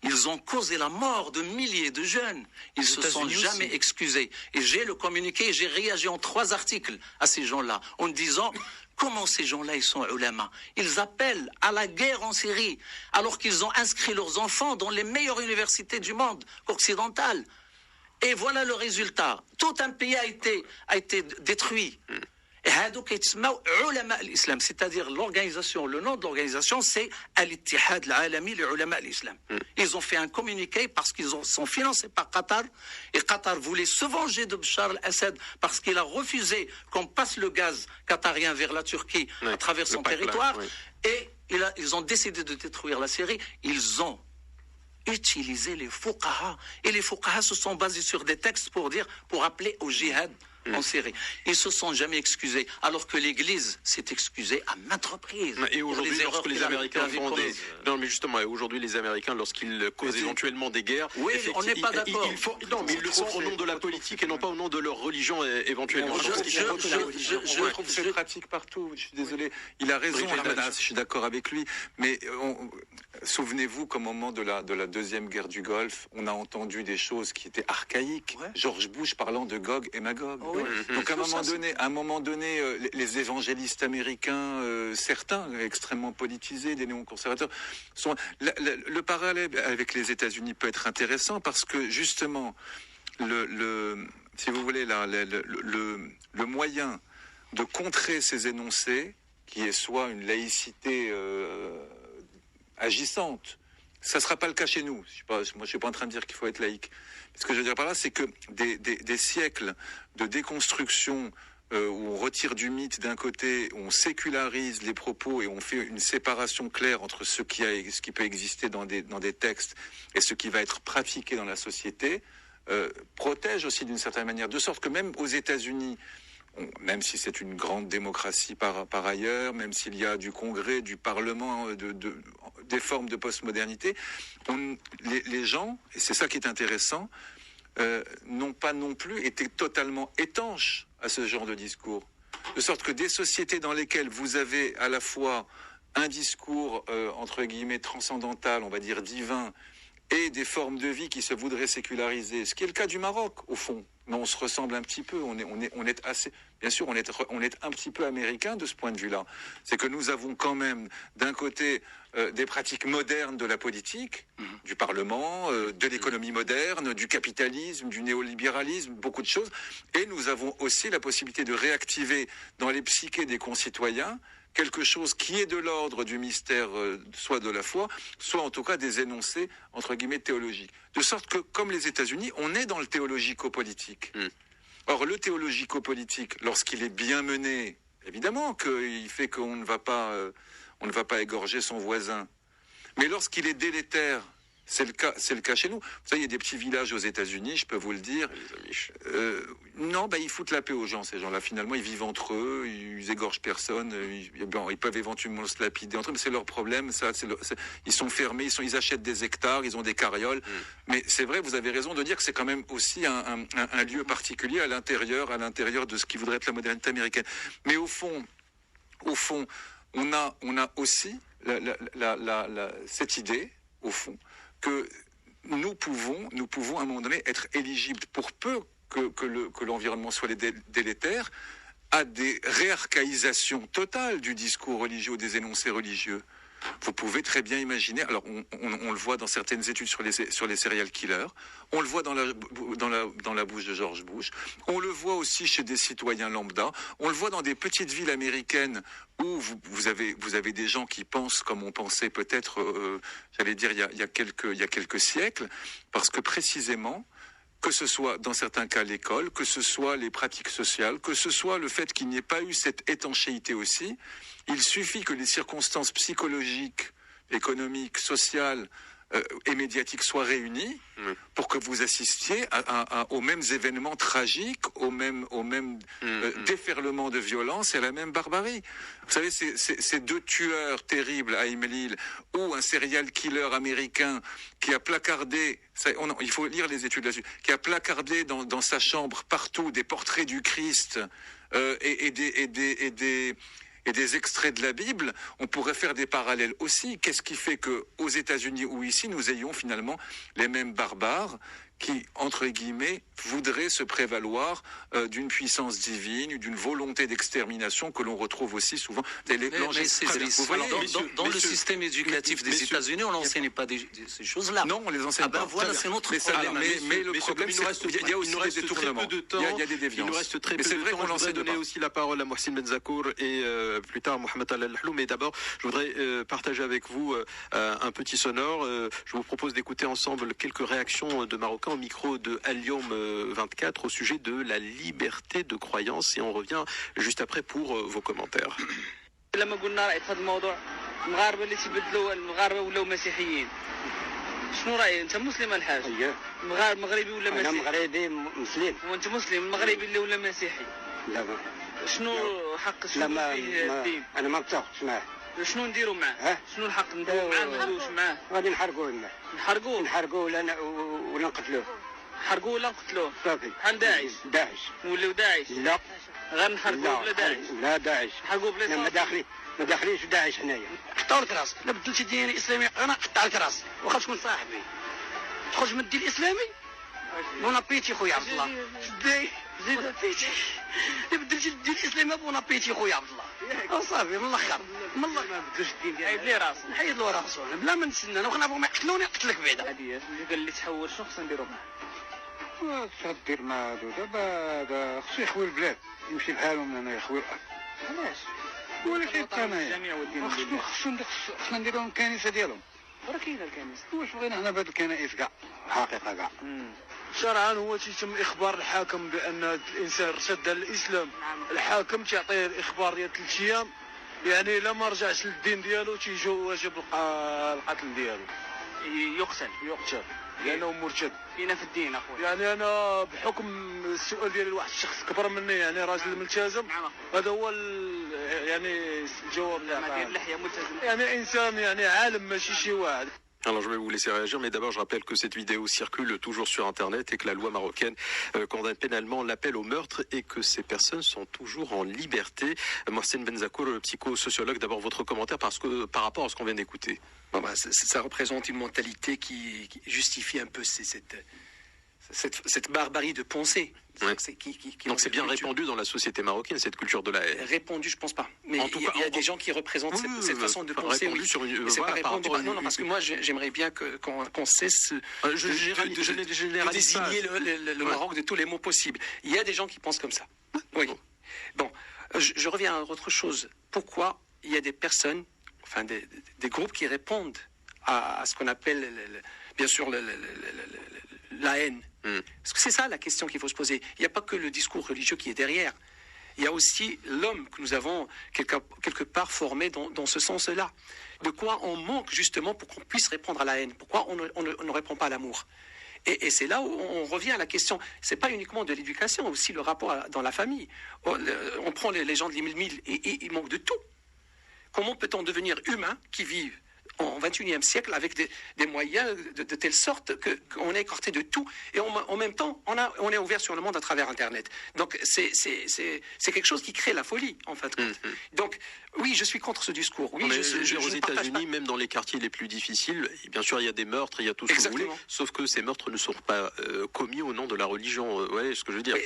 Ils ont causé la mort de milliers de jeunes. Ils se sont jamais excusés. Et j'ai le communiqué, j'ai réagi en 3 articles à ces gens-là, en disant comment ces gens-là, ils sont ulama. Ils appellent à la guerre en Syrie, alors qu'ils ont inscrit leurs enfants dans les meilleures universités du monde occidental. Et voilà le résultat. Tout un pays a été détruit. C'est-à-dire l'organisation, le nom de l'organisation, c'est Al-Ittihad al-Alami li Ulama al-Islam. Ils ont fait un communiqué parce qu'ils sont financés par Qatar, et Qatar voulait se venger de Bachar al-Assad parce qu'il a refusé qu'on passe le gaz qatarien vers la Turquie à travers son territoire, et ils ont décidé de détruire la Syrie. Ils ont utilisé les fuqaha, et les fuqaha se sont basés sur des textes pour appeler au jihad en Syrie. Ils se sont jamais excusés, alors que l'Église s'est excusée à maintes reprises. Et aujourd'hui, lorsque les Américains font des... Non, mais justement, aujourd'hui, les Américains, lorsqu'ils causent éventuellement des guerres... Oui, on n'est pas d'accord. Non, mais ils le font au nom de la politique et non pas au nom de leur religion, éventuellement. Je trouve cette pratique partout. Je suis désolé. Il a raison, je suis d'accord avec lui. Mais Souvenez-vous qu'au moment de la deuxième guerre du Golfe, on a entendu des choses qui étaient archaïques. Ouais. George Bush parlant de Gog et Magog. Oh, oui. Donc à un moment donné, les évangélistes américains, certains extrêmement politisés, des néoconservateurs, sont le parallèle avec les États-Unis peut être intéressant parce que justement, si vous voulez, le moyen de contrer ces énoncés, qui est soit une laïcité agissante, ça ne sera pas le cas chez nous. Moi, je ne suis pas en train de dire qu'il faut être laïque. Ce que je veux dire par là, c'est que des siècles de déconstruction où on retire du mythe d'un côté, où on sécularise les propos et on fait une séparation claire entre ce qui peut exister dans des textes et ce qui va être pratiqué dans la société, protège aussi d'une certaine manière, de sorte que même aux États-Unis, même si c'est une grande démocratie par ailleurs, même s'il y a du Congrès, du Parlement, des formes de postmodernité, les gens, et c'est ça qui est intéressant, n'ont pas non plus été totalement étanches à ce genre de discours. De sorte que des sociétés dans lesquelles vous avez à la fois un discours, entre guillemets, transcendantal, on va dire divin, et des formes de vie qui se voudraient séculariser, ce qui est le cas du Maroc, au fond. Mais on se ressemble un petit peu, on est assez... Bien sûr, on est un petit peu américain de ce point de vue-là. C'est que nous avons quand même, d'un côté, des pratiques modernes de la politique, du Parlement, de l'économie moderne, du capitalisme, du néolibéralisme, beaucoup de choses. Et nous avons aussi la possibilité de réactiver dans les psychés des concitoyens quelque chose qui est de l'ordre du mystère, soit de la foi, soit en tout cas des énoncés, entre guillemets, théologiques. De sorte que, comme les États-Unis, on est dans le théologico-politique. Or, le théologico-politique, lorsqu'il est bien mené, évidemment qu'il fait qu'on ne va pas égorger son voisin. Mais lorsqu'il est délétère, c'est le cas chez nous. Vous savez, il y a des petits villages aux États-Unis, je peux vous le dire. Non, ils foutent la paix aux gens, ces gens-là. Finalement, ils vivent entre eux, ils égorgent personne. Ils peuvent éventuellement se lapider entre eux, mais c'est leur problème. Ils sont fermés, ils achètent des hectares, ils ont des carrioles. Mais c'est vrai, vous avez raison de dire que c'est quand même aussi un lieu particulier à l'intérieur de ce qui voudrait être la modernité américaine. Mais au fond, on a aussi cette idée, au fond, que nous pouvons à un moment donné être éligibles, pour peu que l'environnement soit délétère, à des réarchaïsations totales du discours religieux ou des énoncés religieux. Vous pouvez très bien imaginer, alors on le voit dans certaines études sur les serial killers, on le voit dans la bouche de George Bush, on le voit aussi chez des citoyens lambda, on le voit dans des petites villes américaines où vous avez des gens qui pensent comme on pensait peut-être, j'allais dire il y a quelques siècles, parce que précisément, que ce soit dans certains cas l'école, que ce soit les pratiques sociales, que ce soit le fait qu'il n'y ait pas eu cette étanchéité aussi, il suffit que les circonstances psychologiques, économiques, sociales et médiatiques soient réunies pour que vous assistiez aux mêmes événements tragiques, aux mêmes déferlements de violence et à la même barbarie. Vous savez, ces deux tueurs terribles à Imlil ou un serial killer américain qui a placardé, il faut lire les études là-dessus, qui a placardé dans sa chambre partout des portraits du Christ et des extraits de la Bible, on pourrait faire des parallèles aussi. Qu'est-ce qui fait qu'aux États-Unis ou ici, nous ayons finalement les mêmes barbares qui, entre guillemets, voudraient se prévaloir d'une puissance divine, d'une volonté d'extermination que l'on retrouve aussi souvent. Dans le système éducatif des États-Unis, on n'enseigne pas ces choses-là. Non, on les enseigne pas. Voilà, c'est notre problème. Mais le problème, c'est qu'il y a aussi des détournements. Il y a des déviances. Il nous reste très peu de temps. Je voudrais donner aussi la parole à Mohsin Benzakour et plus tard Mohamed Al-Hlou. Mais d'abord, je voudrais partager avec vous un petit sonore. Je vous propose d'écouter ensemble quelques réactions de Marocains au micro de Alioum 24 au sujet de la liberté de croyance, et on revient juste après pour vos commentaires. لما قلنا رأيت في هذا الموضوع المغاربة اللي تبدلوا المغاربة ولاو مسيحيين شنو رأيك أنت مسلم الحاج؟ أيوه مغربي ولا مسيحي؟ أنا مغربي مسلم وأنت مسلم المغربي اللي ولا مسيحي؟ لا شنو حق الشغل فيه الدين؟ أنا ما بتاخذش معاه شنو نديروا معاه؟ شنو الحق نديروا معاه ما نديروش معاه؟ غادي نحرقوه نحرقوه ولا نقتلوه نحرقوه ولا نقتلوه صافي بحال داعش ولاو داعش لا غير نحرقوه بلا داعش لا داعش نحرقوه بلا صافي ما داخلينش داعش هنايا قطعوا لك راسك لا بدلتي ديني اسلامي انا قطع لك راسك واخا تكون صاحبي تخرج من الدين الاسلامي بون ابيتي خويا عبد الله شدي زيد ابيتي لا بدلتي الدين الاسلامي بون ابيتي خويا عبد الله صافي من الاخر من الله ما بدلش الدين ديالي حيد لي راسك نحيد له راسو بلا ما نتسنى انا نبغوا ما يقتلوني نقتلك بعدا هذه اللي قال لي تحول شنو خصنا نديرو معاه تدير مع هادو دابا خصو يخوي البلاد يمشي بحالهم هنا يخوي الارض علاش ولكن انايا خصنا نديرو لهم الكنيسه ديالهم راه كاينه الكنيسه واش بغينا حنا بهاد الكنائس كاع حقيقه كاع شرعا هو تيتم اخبار الحاكم بان الانسان ارتد الاسلام الحاكم تيعطيه اخبار ديال 3 ايام يعني الا ما رجعش للدين ديالو تيجو واجب القتل ديالو يقتل لانه مرتد كاينه في الدين اخويا يعني انا بحكم السؤال ديالي لواحد الشخص كبر مني يعني راجل ملتزم هذا هو يعني الجواب ديال اللحيه ملتزم يعني انسان يعني عالم ماشي شي واحد. Alors je vais vous laisser réagir, mais d'abord je rappelle que cette vidéo circule toujours sur Internet et que la loi marocaine condamne pénalement l'appel au meurtre et que ces personnes sont toujours en liberté. Mohsen Benzakour, psychosociologue, d'abord votre commentaire par rapport à ce qu'on vient d'écouter. Bon, ça représente une mentalité qui justifie un peu cette barbarie de pensée. Ouais. Donc c'est bien répandu dans la société marocaine, cette culture de la haine. Répandu, je pense pas. Mais il y a des gens qui représentent cette façon de penser. Oui. Sur une, c'est pas répandu. Non, parce que moi j'aimerais bien qu'on cesse de désigner le Maroc de tous les mots possibles. Il y a des gens qui pensent comme ça. Oui. Bon, je reviens à autre chose. Pourquoi il y a des personnes, enfin des groupes qui répondent à ce qu'on appelle, bien sûr, la haine. Parce que c'est ça la question qu'il faut se poser. Il n'y a pas que le discours religieux qui est derrière. Il y a aussi l'homme que nous avons quelque part formé dans ce sens-là. De quoi on manque justement pour qu'on puisse répondre à la haine. Pourquoi on ne répond pas à l'amour. Et c'est là où on revient à la question. C'est pas uniquement de l'éducation, aussi le rapport dans la famille. On prend les gens de l'île et il manque de tout. Comment peut-on devenir humain qui vit en 21e siècle avec des moyens de telle sorte qu'on est écarté de tout et en même temps on est ouvert sur le monde à travers Internet. Donc c'est quelque chose qui crée la folie en fin de compte. Donc oui, je suis contre ce discours. Oui, aux États-Unis, même dans les quartiers les plus difficiles, bien sûr il y a des meurtres, il y a tout ce que vous voulez, sauf que ces meurtres ne sont pas commis au nom de la religion. Vous voyez ce que je veux dire.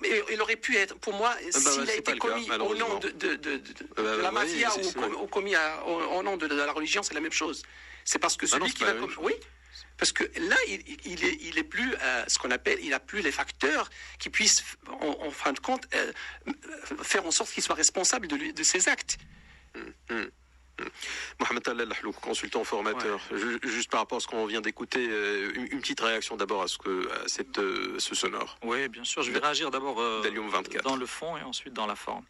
Mais il aurait pu être, pour moi, s'il a été commis au nom de la mafia ou commis au nom de la religion, c'est la même chose. C'est parce que celui qui va commis... Oui, parce que là, il est plus ce qu'on appelle, il a plus les facteurs qui puissent, en fin de compte, faire en sorte qu'il soit responsable de ses actes. Mohamed Talal Lahlouk, consultant formateur, juste par rapport à ce qu'on vient d'écouter, une petite réaction d'abord à ce sonore. Oui, bien sûr, je vais réagir d'abord dans le fond et ensuite dans la forme.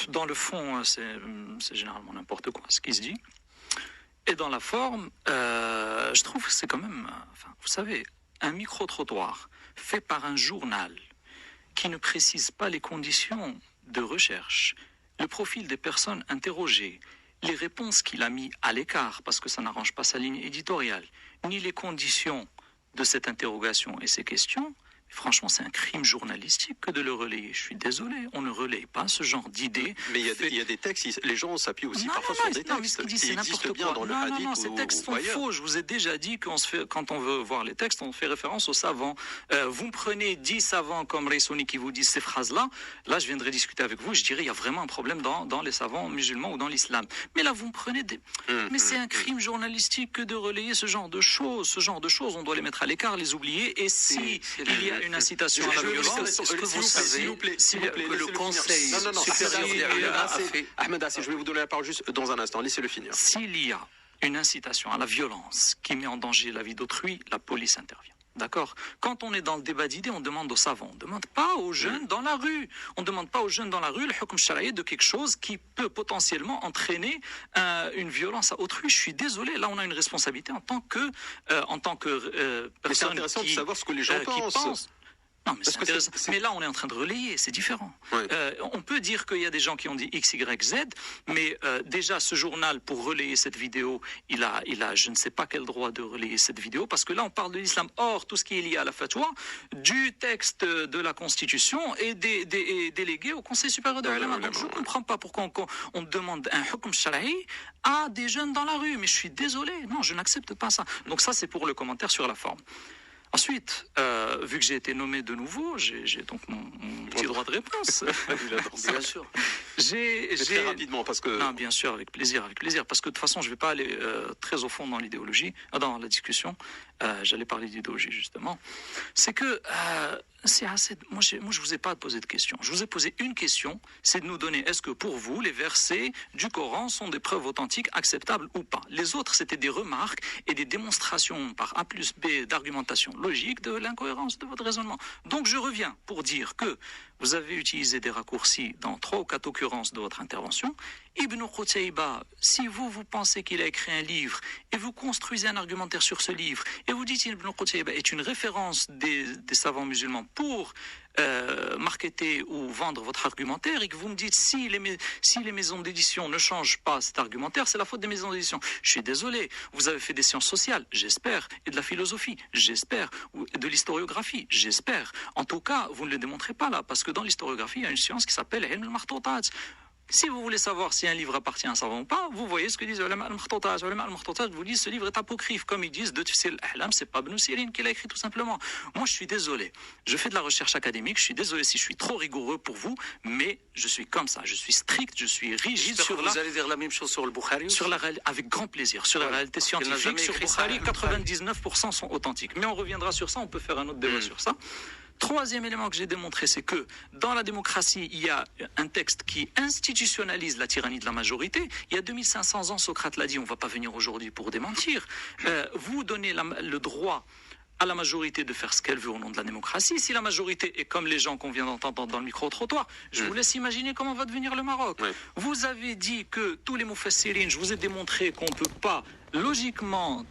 Dans le fond, c'est généralement n'importe quoi ce qui se dit. Et dans la forme, je trouve que c'est quand même, vous savez, un micro-trottoir fait par un journal qui ne précise pas les conditions de recherche, le profil des personnes interrogées, les réponses qu'il a mis à l'écart, parce que ça n'arrange pas sa ligne éditoriale, ni les conditions de cette interrogation et ces questions. Franchement, c'est un crime journalistique que de le relayer. Je suis désolé, on ne relaye pas ce genre d'idées. Mais il y a des textes, les gens s'appuient aussi parfois sur des textes. Ce qu'il dit, c'est n'importe quoi. Non, ces textes sont faux. Je vous ai déjà dit quand on veut voir les textes, on fait référence aux savants. Vous me prenez 10 savants comme Reysoni qui vous disent ces phrases-là. Là, je viendrai discuter avec vous. Je dirais, il y a vraiment un problème dans les savants musulmans ou dans l'islam. Mais là, vous me prenez des... Mais c'est un crime journalistique que de relayer ce genre de choses. Ce genre de choses, on doit les mettre à l'écart, les oublier. Et si il y a une incitation à la violence, est-ce que vous savez, s'il vous plaît, que le Conseil supérieur a fait... Ahmed Assi, je vais vous donner la parole juste dans un instant, laissez-le finir. S'il y a une incitation à la violence qui met en danger la vie d'autrui, la police intervient. D'accord ? Quand on est dans le débat d'idées, on demande aux savants. On ne demande pas aux jeunes dans la rue. On ne demande pas aux jeunes dans la rue le hukm sharaï de quelque chose qui peut potentiellement entraîner une violence à autrui. Je suis désolé, là on a une responsabilité en tant que personne. Mais c'est intéressant de savoir ce que les gens pensent. Non, mais c'est intéressant. Mais là, on est en train de relayer, c'est différent. Ouais. On peut dire qu'il y a des gens qui ont dit X, Y, Z, mais déjà, ce journal, pour relayer cette vidéo, il a, je ne sais pas quel droit de relayer cette vidéo, parce que là, on parle de l'islam. Or, tout ce qui est lié à la fatwa, du texte de la Constitution est délégué au Conseil supérieur de l'ulama. Donc, je ne comprends pas pourquoi on demande un hukm shara'i à des jeunes dans la rue. Mais je suis désolé, non, je n'accepte pas ça. Donc ça, c'est pour le commentaire sur la forme. Ensuite, vu que j'ai été nommé de nouveau, j'ai donc mon petit droit de réponse. Bien sûr. Très rapidement, parce que... Non, bien sûr, avec plaisir, parce que de toute façon, je ne vais pas aller très au fond dans l'idéologie, dans la discussion. J'allais parler d'idéologie, justement. C'est que c'est assez... Moi, je ne vous ai pas posé de questions. Je vous ai posé une question, c'est de nous donner, est-ce que pour vous, les versets du Coran sont des preuves authentiques, acceptables ou pas? Les autres, c'était des remarques et des démonstrations par A plus B d'argumentation logique de l'incohérence de votre raisonnement. Donc, je reviens pour dire que vous avez utilisé des raccourcis dans 3 ou 4 occurrences de votre intervention. Ibn Qutayba, si vous pensez qu'il a écrit un livre et vous construisez un argumentaire sur ce livre et vous dites Ibn Qutayba est une référence des savants musulmans pour marketer ou vendre votre argumentaire et que vous me dites si les maisons d'édition ne changent pas cet argumentaire, c'est la faute des maisons d'édition. Je suis désolé, vous avez fait des sciences sociales, j'espère, et de la philosophie, j'espère, ou de l'historiographie, j'espère. En tout cas, vous ne le démontrez pas là, parce que dans l'historiographie, il y a une science qui s'appelle Ilm al-Makhtutat. Si vous voulez savoir si un livre appartient à un savant ou pas, vous voyez ce que disent ulama al-Makhtutat. Ulama al-Makhtutat vous disent ce livre est apocryphe, comme ils disent de Tafsir al-Ahlam, c'est pas Ibn Sirin qui l'a écrit tout simplement. Moi, je suis désolé. Je fais de la recherche académique, je suis désolé si je suis trop rigoureux pour vous, mais je suis comme ça, je suis strict, je suis rigide sur Vous allez dire la même chose sur le Bukhari aussi. Avec grand plaisir. Sur la réalité scientifique, sur Bukhari, 99% sont authentiques. Mais on reviendra sur ça, on peut faire un autre débat sur ça. Troisième élément que j'ai démontré, c'est que dans la démocratie, il y a un texte qui institutionnalise la tyrannie de la majorité. Il y a 2500 ans, Socrate l'a dit, on ne va pas venir aujourd'hui pour démentir. Vous donnez le droit à la majorité de faire ce qu'elle veut au nom de la démocratie. Si la majorité est comme les gens qu'on vient d'entendre dans le micro-trottoir, je vous laisse imaginer comment va devenir le Maroc. Oui. Vous avez dit que tous les mufassirines, je vous ai démontré qu'on ne peut pas logiquement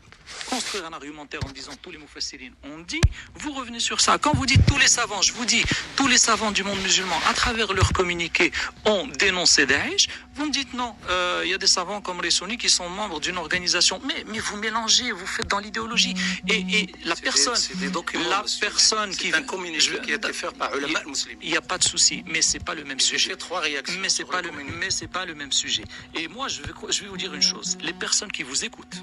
construire un argumentaire en disant tous les mufassirines on dit, vous revenez sur ça. Quand vous dites tous les savants, je vous dis tous les savants du monde musulman à travers leurs communiqués ont dénoncé Daesh, vous me dites non, il y a des savants comme les sunnis qui sont membres d'une organisation, mais vous mélangez, vous faites dans l'idéologie et la personne qui un communiqué qui a été fait par ulama musulmans. Il n'y a pas de souci, mais c'est pas le même sujet. 3 réactions. Mais c'est pas le même sujet. Et moi je vais vous dire une chose, les personnes qui vous écoutent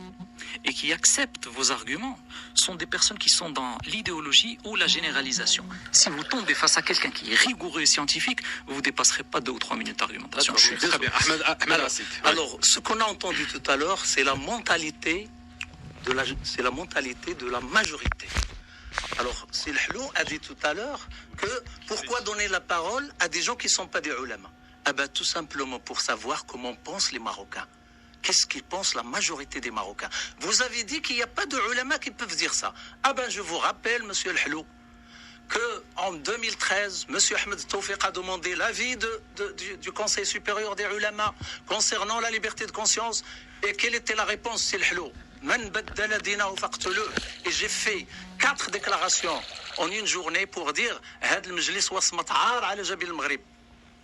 et qui acceptent vos arguments sont des personnes qui sont dans l'idéologie ou la généralisation. Si vous tombez face à quelqu'un qui est rigoureux et scientifique, vous ne dépasserez pas 2 ou 3 minutes d'argumentation. Très bien. Alors, ce qu'on a entendu tout à l'heure, c'est la mentalité de la majorité. Alors, Silhlou a dit tout à l'heure que pourquoi donner la parole à des gens qui ne sont pas des ulama? Tout simplement pour savoir comment pensent les Marocains. Qu'est-ce qu'ils pensent la majorité des Marocains? Vous avez dit qu'il n'y a pas de ulama qui peuvent dire ça. Je vous rappelle, monsieur Elhlou, qu'en 2013, monsieur Ahmed Tawfiq a demandé l'avis du Conseil supérieur des ulama concernant la liberté de conscience. Et quelle était la réponse, c'est Elhlou? Et j'ai fait 4 déclarations en une journée pour dire et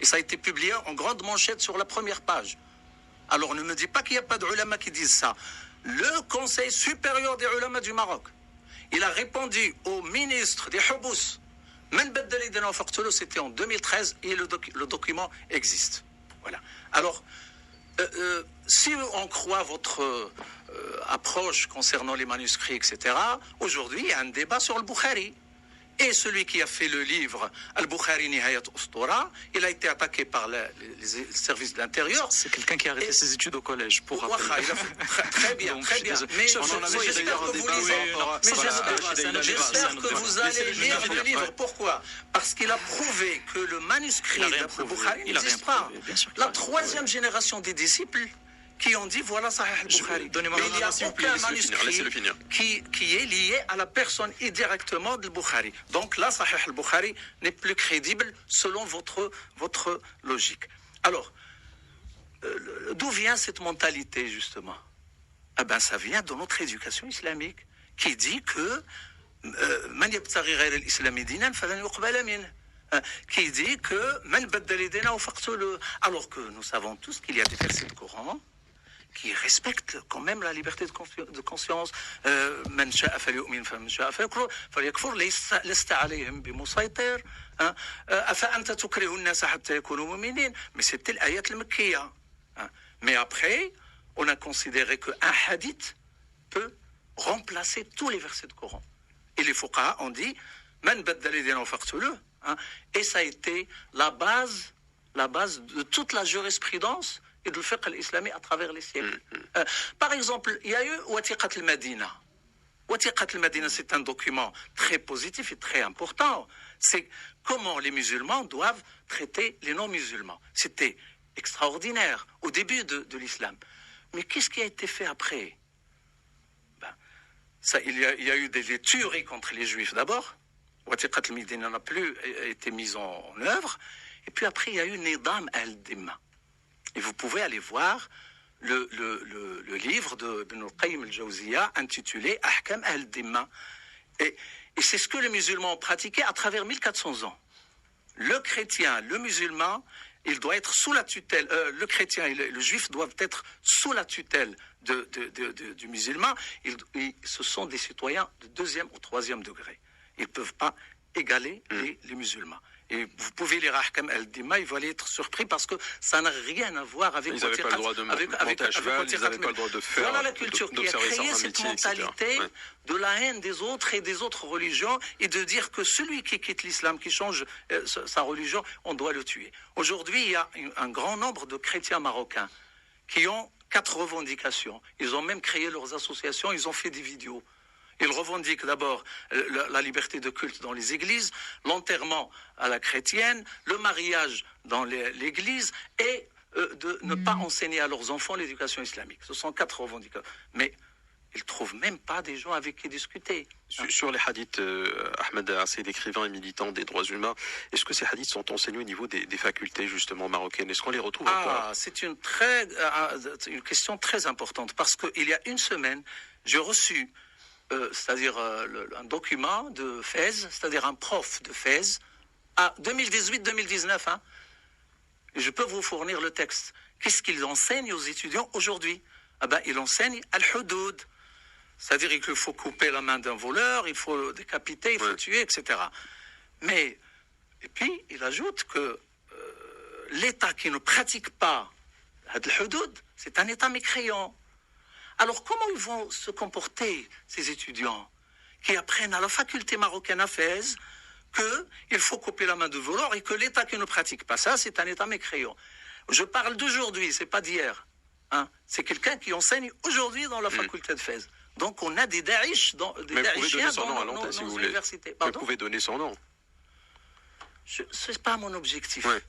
ça a été publié en grande manchette sur la première page. Alors ne me dis pas qu'il n'y a pas d'ulama qui disent ça. Le Conseil supérieur des ulama du Maroc, il a répondu au ministre des Houbous, c'était en 2013 et le document existe. Voilà. Alors, si on croit votre approche concernant les manuscrits, etc., aujourd'hui, il y a un débat sur le Bukhari. Et celui qui a fait le livre Al-Bukhari Nihayat Ustura, il a été attaqué par les services de l'intérieur. C'est quelqu'un qui a arrêté ses études au collège, pour rappeler. Très bien, très bien. Mais j'espère que vous allez lire le livre. Pourquoi? Parce qu'il a prouvé que le manuscrit de Bukhari n'existe pas. La 3e génération des disciples qui ont dit voilà Sahih al-Bukhari. Mais il n'y a aucun manuscrit qui est lié à la personne indirectement de Bukhari. Donc là, Sahih al-Bukhari n'est plus crédible selon votre logique. Alors, d'où vient cette mentalité justement? Ça vient de notre éducation islamique qui dit que من يبتغي غير الإسلام دينا فلن يقبل منه. Qui dit que من بدل يدينا فاقتلوه. Alors que nous savons tous qu'il y a des versets de Coran qui respectent quand même la liberté de conscience. من شاء فليؤمن فمن شاء فليكفر لست عليهم بمسيطر. أفأنت تكره الناس حتى يكونوا مؤمنين. Mais c'était l'ayat al-Makkiyya. Mais après, on a considéré qu'un hadith peut remplacer tous les versets de Coran. Et les fuqaha ont dit Man baddala yadayna faqtuluh. Et ça a été la base de toute la jurisprudence et de le fiqh al-islami à travers les siècles. Par exemple, il y a eu Watiqat al-Madina. Watiqat al-Madina, c'est un document très positif et très important. C'est comment les musulmans doivent traiter les non-musulmans. C'était extraordinaire au début de l'islam. Mais qu'est-ce qui a été fait après? Il y a eu des tueries contre les juifs d'abord. Watiqat al-Madina n'a plus été mise en œuvre. Et puis après, il y a eu Nidam al-Dimma. Et vous pouvez aller voir le livre de Ibn al-Qayyim al-Jawziyya intitulé Ahkam al-Dimma. Et c'est ce que les musulmans ont pratiqué à travers 1400 ans. Le chrétien, le musulman, il doit être sous la tutelle. Le chrétien et le juif doivent être sous la tutelle du musulman. Ce sont des citoyens de 2e ou 3e degré. Ils ne peuvent pas égaler les musulmans. Et vous pouvez lire Ahkam al-Dimma, ils vont aller être surpris parce que ça n'a rien à voir avec... Ils n'avaient pas le droit de monter à cheval, ils n'avaient pas le droit de faire... Voilà la culture qui a créé cette mentalité de la haine des autres et des autres religions et de dire que celui qui quitte l'islam, qui change sa religion, on doit le tuer. Aujourd'hui, il y a un grand nombre de chrétiens marocains qui ont 4 revendications. Ils ont même créé leurs associations, ils ont fait des vidéos. Ils revendiquent d'abord la liberté de culte dans les églises, l'enterrement à la chrétienne, le mariage dans l'église et de ne pas enseigner à leurs enfants l'éducation islamique. Ce sont 4 revendications. Mais ils ne trouvent même pas des gens avec qui discuter. Sur les hadiths, Ahmed Assaid, écrivain et militant des droits humains, est-ce que ces hadiths sont enseignés au niveau des facultés justement marocaines? Est-ce qu'on les retrouve encore? C'est une question très importante parce qu'il y a une semaine, j'ai reçu c'est-à-dire un document de Fès, c'est-à-dire un prof de Fès, à 2018-2019. Je peux vous fournir le texte. Qu'est-ce qu'ils enseignent aux étudiants aujourd'hui? Ils enseignent al-hudud, c'est-à-dire qu'il faut couper la main d'un voleur, il faut le décapiter, il faut tuer, etc. Mais, et puis, il ajoute que l'État qui ne pratique pas al-hudud, c'est un État mécréant. Alors, comment ils vont se comporter, ces étudiants, qui apprennent à la faculté marocaine à Fès qu'il faut couper la main de voleur et que l'État qui ne pratique pas ça, c'est un État mécréant. Je parle d'aujourd'hui, c'est pas d'hier. C'est quelqu'un qui enseigne aujourd'hui dans la faculté de Fès. Donc, on a des Daesh, des Daeshiens dans nos universités. Vous pouvez donner son nom. Ce n'est pas mon objectif. Ouais.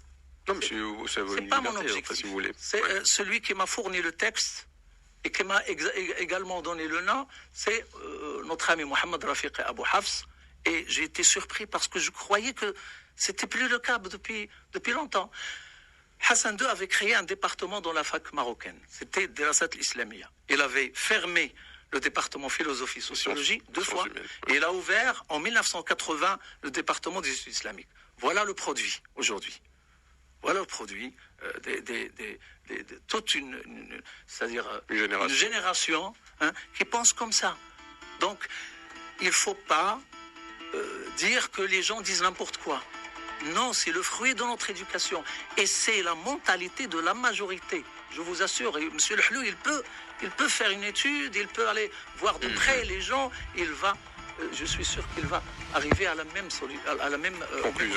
Non, mais c'est pas mon objectif. Si vous voulez. C'est celui qui m'a fourni le texte et qui m'a également donné le nom, c'est notre ami Mohamed Rafiq Abou Hafs. Et j'ai été surpris parce que je croyais que c'était plus le cas depuis longtemps. Hassan II avait créé un département dans la fac marocaine. C'était Dirasat al-Islamiyya. Il avait fermé le département philosophie-sociologie 2 fois. Et il a ouvert en 1980 le département des études islamiques. Voilà le produit aujourd'hui. Voilà le produit de toute c'est-à-dire une génération qui pense comme ça. Donc, il ne faut pas dire que les gens disent n'importe quoi. Non, c'est le fruit de notre éducation. Et c'est la mentalité de la majorité. Je vous assure, et M. Le Hlou, il peut faire une étude, il peut aller voir de près les gens, je suis sûr qu'il va arriver à la même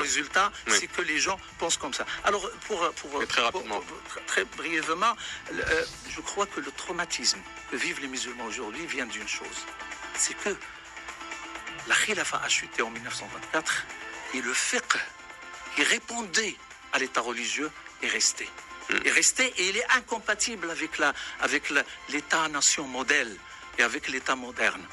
résultat, c'est que les gens pensent comme ça. Alors, très brièvement, je crois que le traumatisme que vivent les musulmans aujourd'hui vient d'une chose. C'est que la khilafa a chuté en 1924 et le fiqh qui répondait à l'état religieux est resté. Et il est incompatible avec l'état-nation modèle et avec l'état moderne.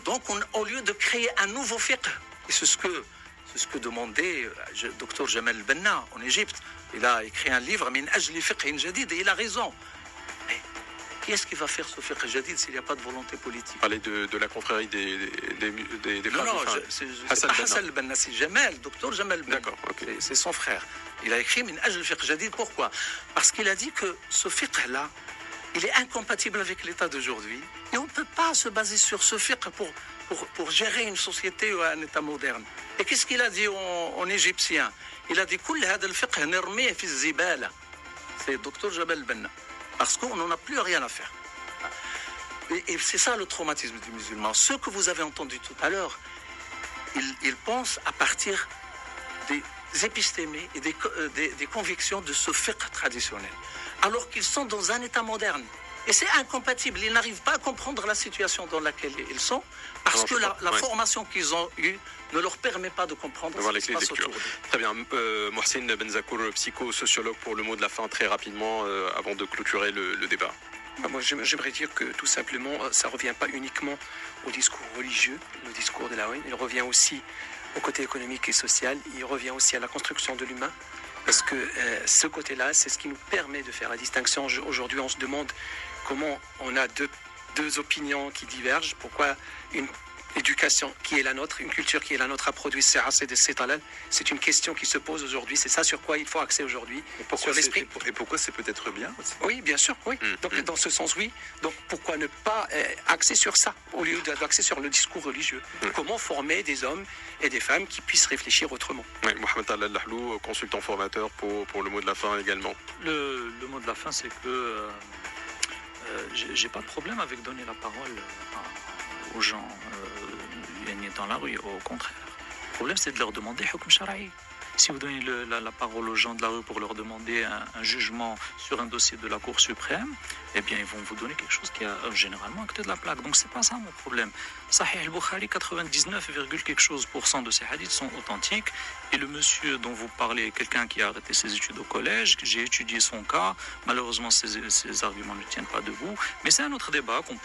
Donc, au lieu de créer un nouveau fiqh, et c'est ce que demandait le docteur Jamal Benna en Égypte, il a écrit un livre, Min ajli fiqhin jadid, et il a raison. Mais qui est-ce qui va faire ce fiqh jadid s'il n'y a pas de volonté politique? Parler de la confrérie des non, c'est pas Hassan al-Banna, c'est Jamal, docteur Jamal Ben. D'accord, okay. C'est son frère. Il a écrit Min ajl fiqh jadid. Pourquoi? Parce qu'il a dit que ce fiqh-là, il est incompatible avec l'état d'aujourd'hui. Et on ne peut pas se baser sur ce fiqh pour gérer une société ou un état moderne. Et qu'est-ce qu'il a dit en égyptien? Il a dit Kull hada al-fiqh nirmih fi az-zibala. C'est le docteur Jamal Ben. Parce qu'on n'en a plus rien à faire. Et c'est ça le traumatisme du musulman. Ce que vous avez entendu tout à l'heure, ils pensent à partir des épistémés et des convictions de ce fiqh traditionnel. Alors qu'ils sont dans un état moderne. Et c'est incompatible. Ils n'arrivent pas à comprendre la situation dans laquelle ils sont parce que la formation qu'ils ont eue ne leur permet pas de comprendre ce qui se passe autour d'eux. Très bien. Mohsen Benzakour, psychosociologue, pour le mot de la fin, très rapidement, avant de clôturer le débat. Moi, j'aimerais dire que tout simplement, ça ne revient pas uniquement au discours religieux, le discours de la haine, il revient aussi au côté économique et social, il revient aussi à la construction de l'humain. Parce que ce côté-là, c'est ce qui nous permet de faire la distinction. Aujourd'hui, on se demande comment on a deux opinions qui divergent. Pourquoi une éducation qui est la nôtre, une culture qui est la nôtre a produit c'est halal. C'est une question qui se pose aujourd'hui. C'est ça sur quoi il faut axer aujourd'hui. Et pourquoi c'est peut-être bien aussi? Oui, bien sûr, oui. Donc dans ce sens, oui. Donc pourquoi ne pas axer sur ça au lieu d'axer sur le discours religieux? Comment former des hommes et des femmes qui puissent réfléchir autrement? Oui, Mohamed Al-Lahlou, consultant formateur pour le mot de la fin également. Le mot de la fin, c'est que j'ai pas de problème avec donner la parole aux gens dans la rue, au contraire. Le problème, c'est de leur demander hukm shara'i. Si vous donnez la parole aux gens de la rue pour leur demander un jugement sur un dossier de la Cour suprême, eh bien, ils vont vous donner quelque chose qui a généralement à côté de la plaque. Donc, c'est pas ça mon problème. Sahih al-Bukhari, 99, quelque chose % de ces hadiths sont authentiques. Et le monsieur dont vous parlez est quelqu'un qui a arrêté ses études au collège, que j'ai étudié son cas. Malheureusement, ses arguments ne tiennent pas debout. Mais c'est un autre débat qu'on peut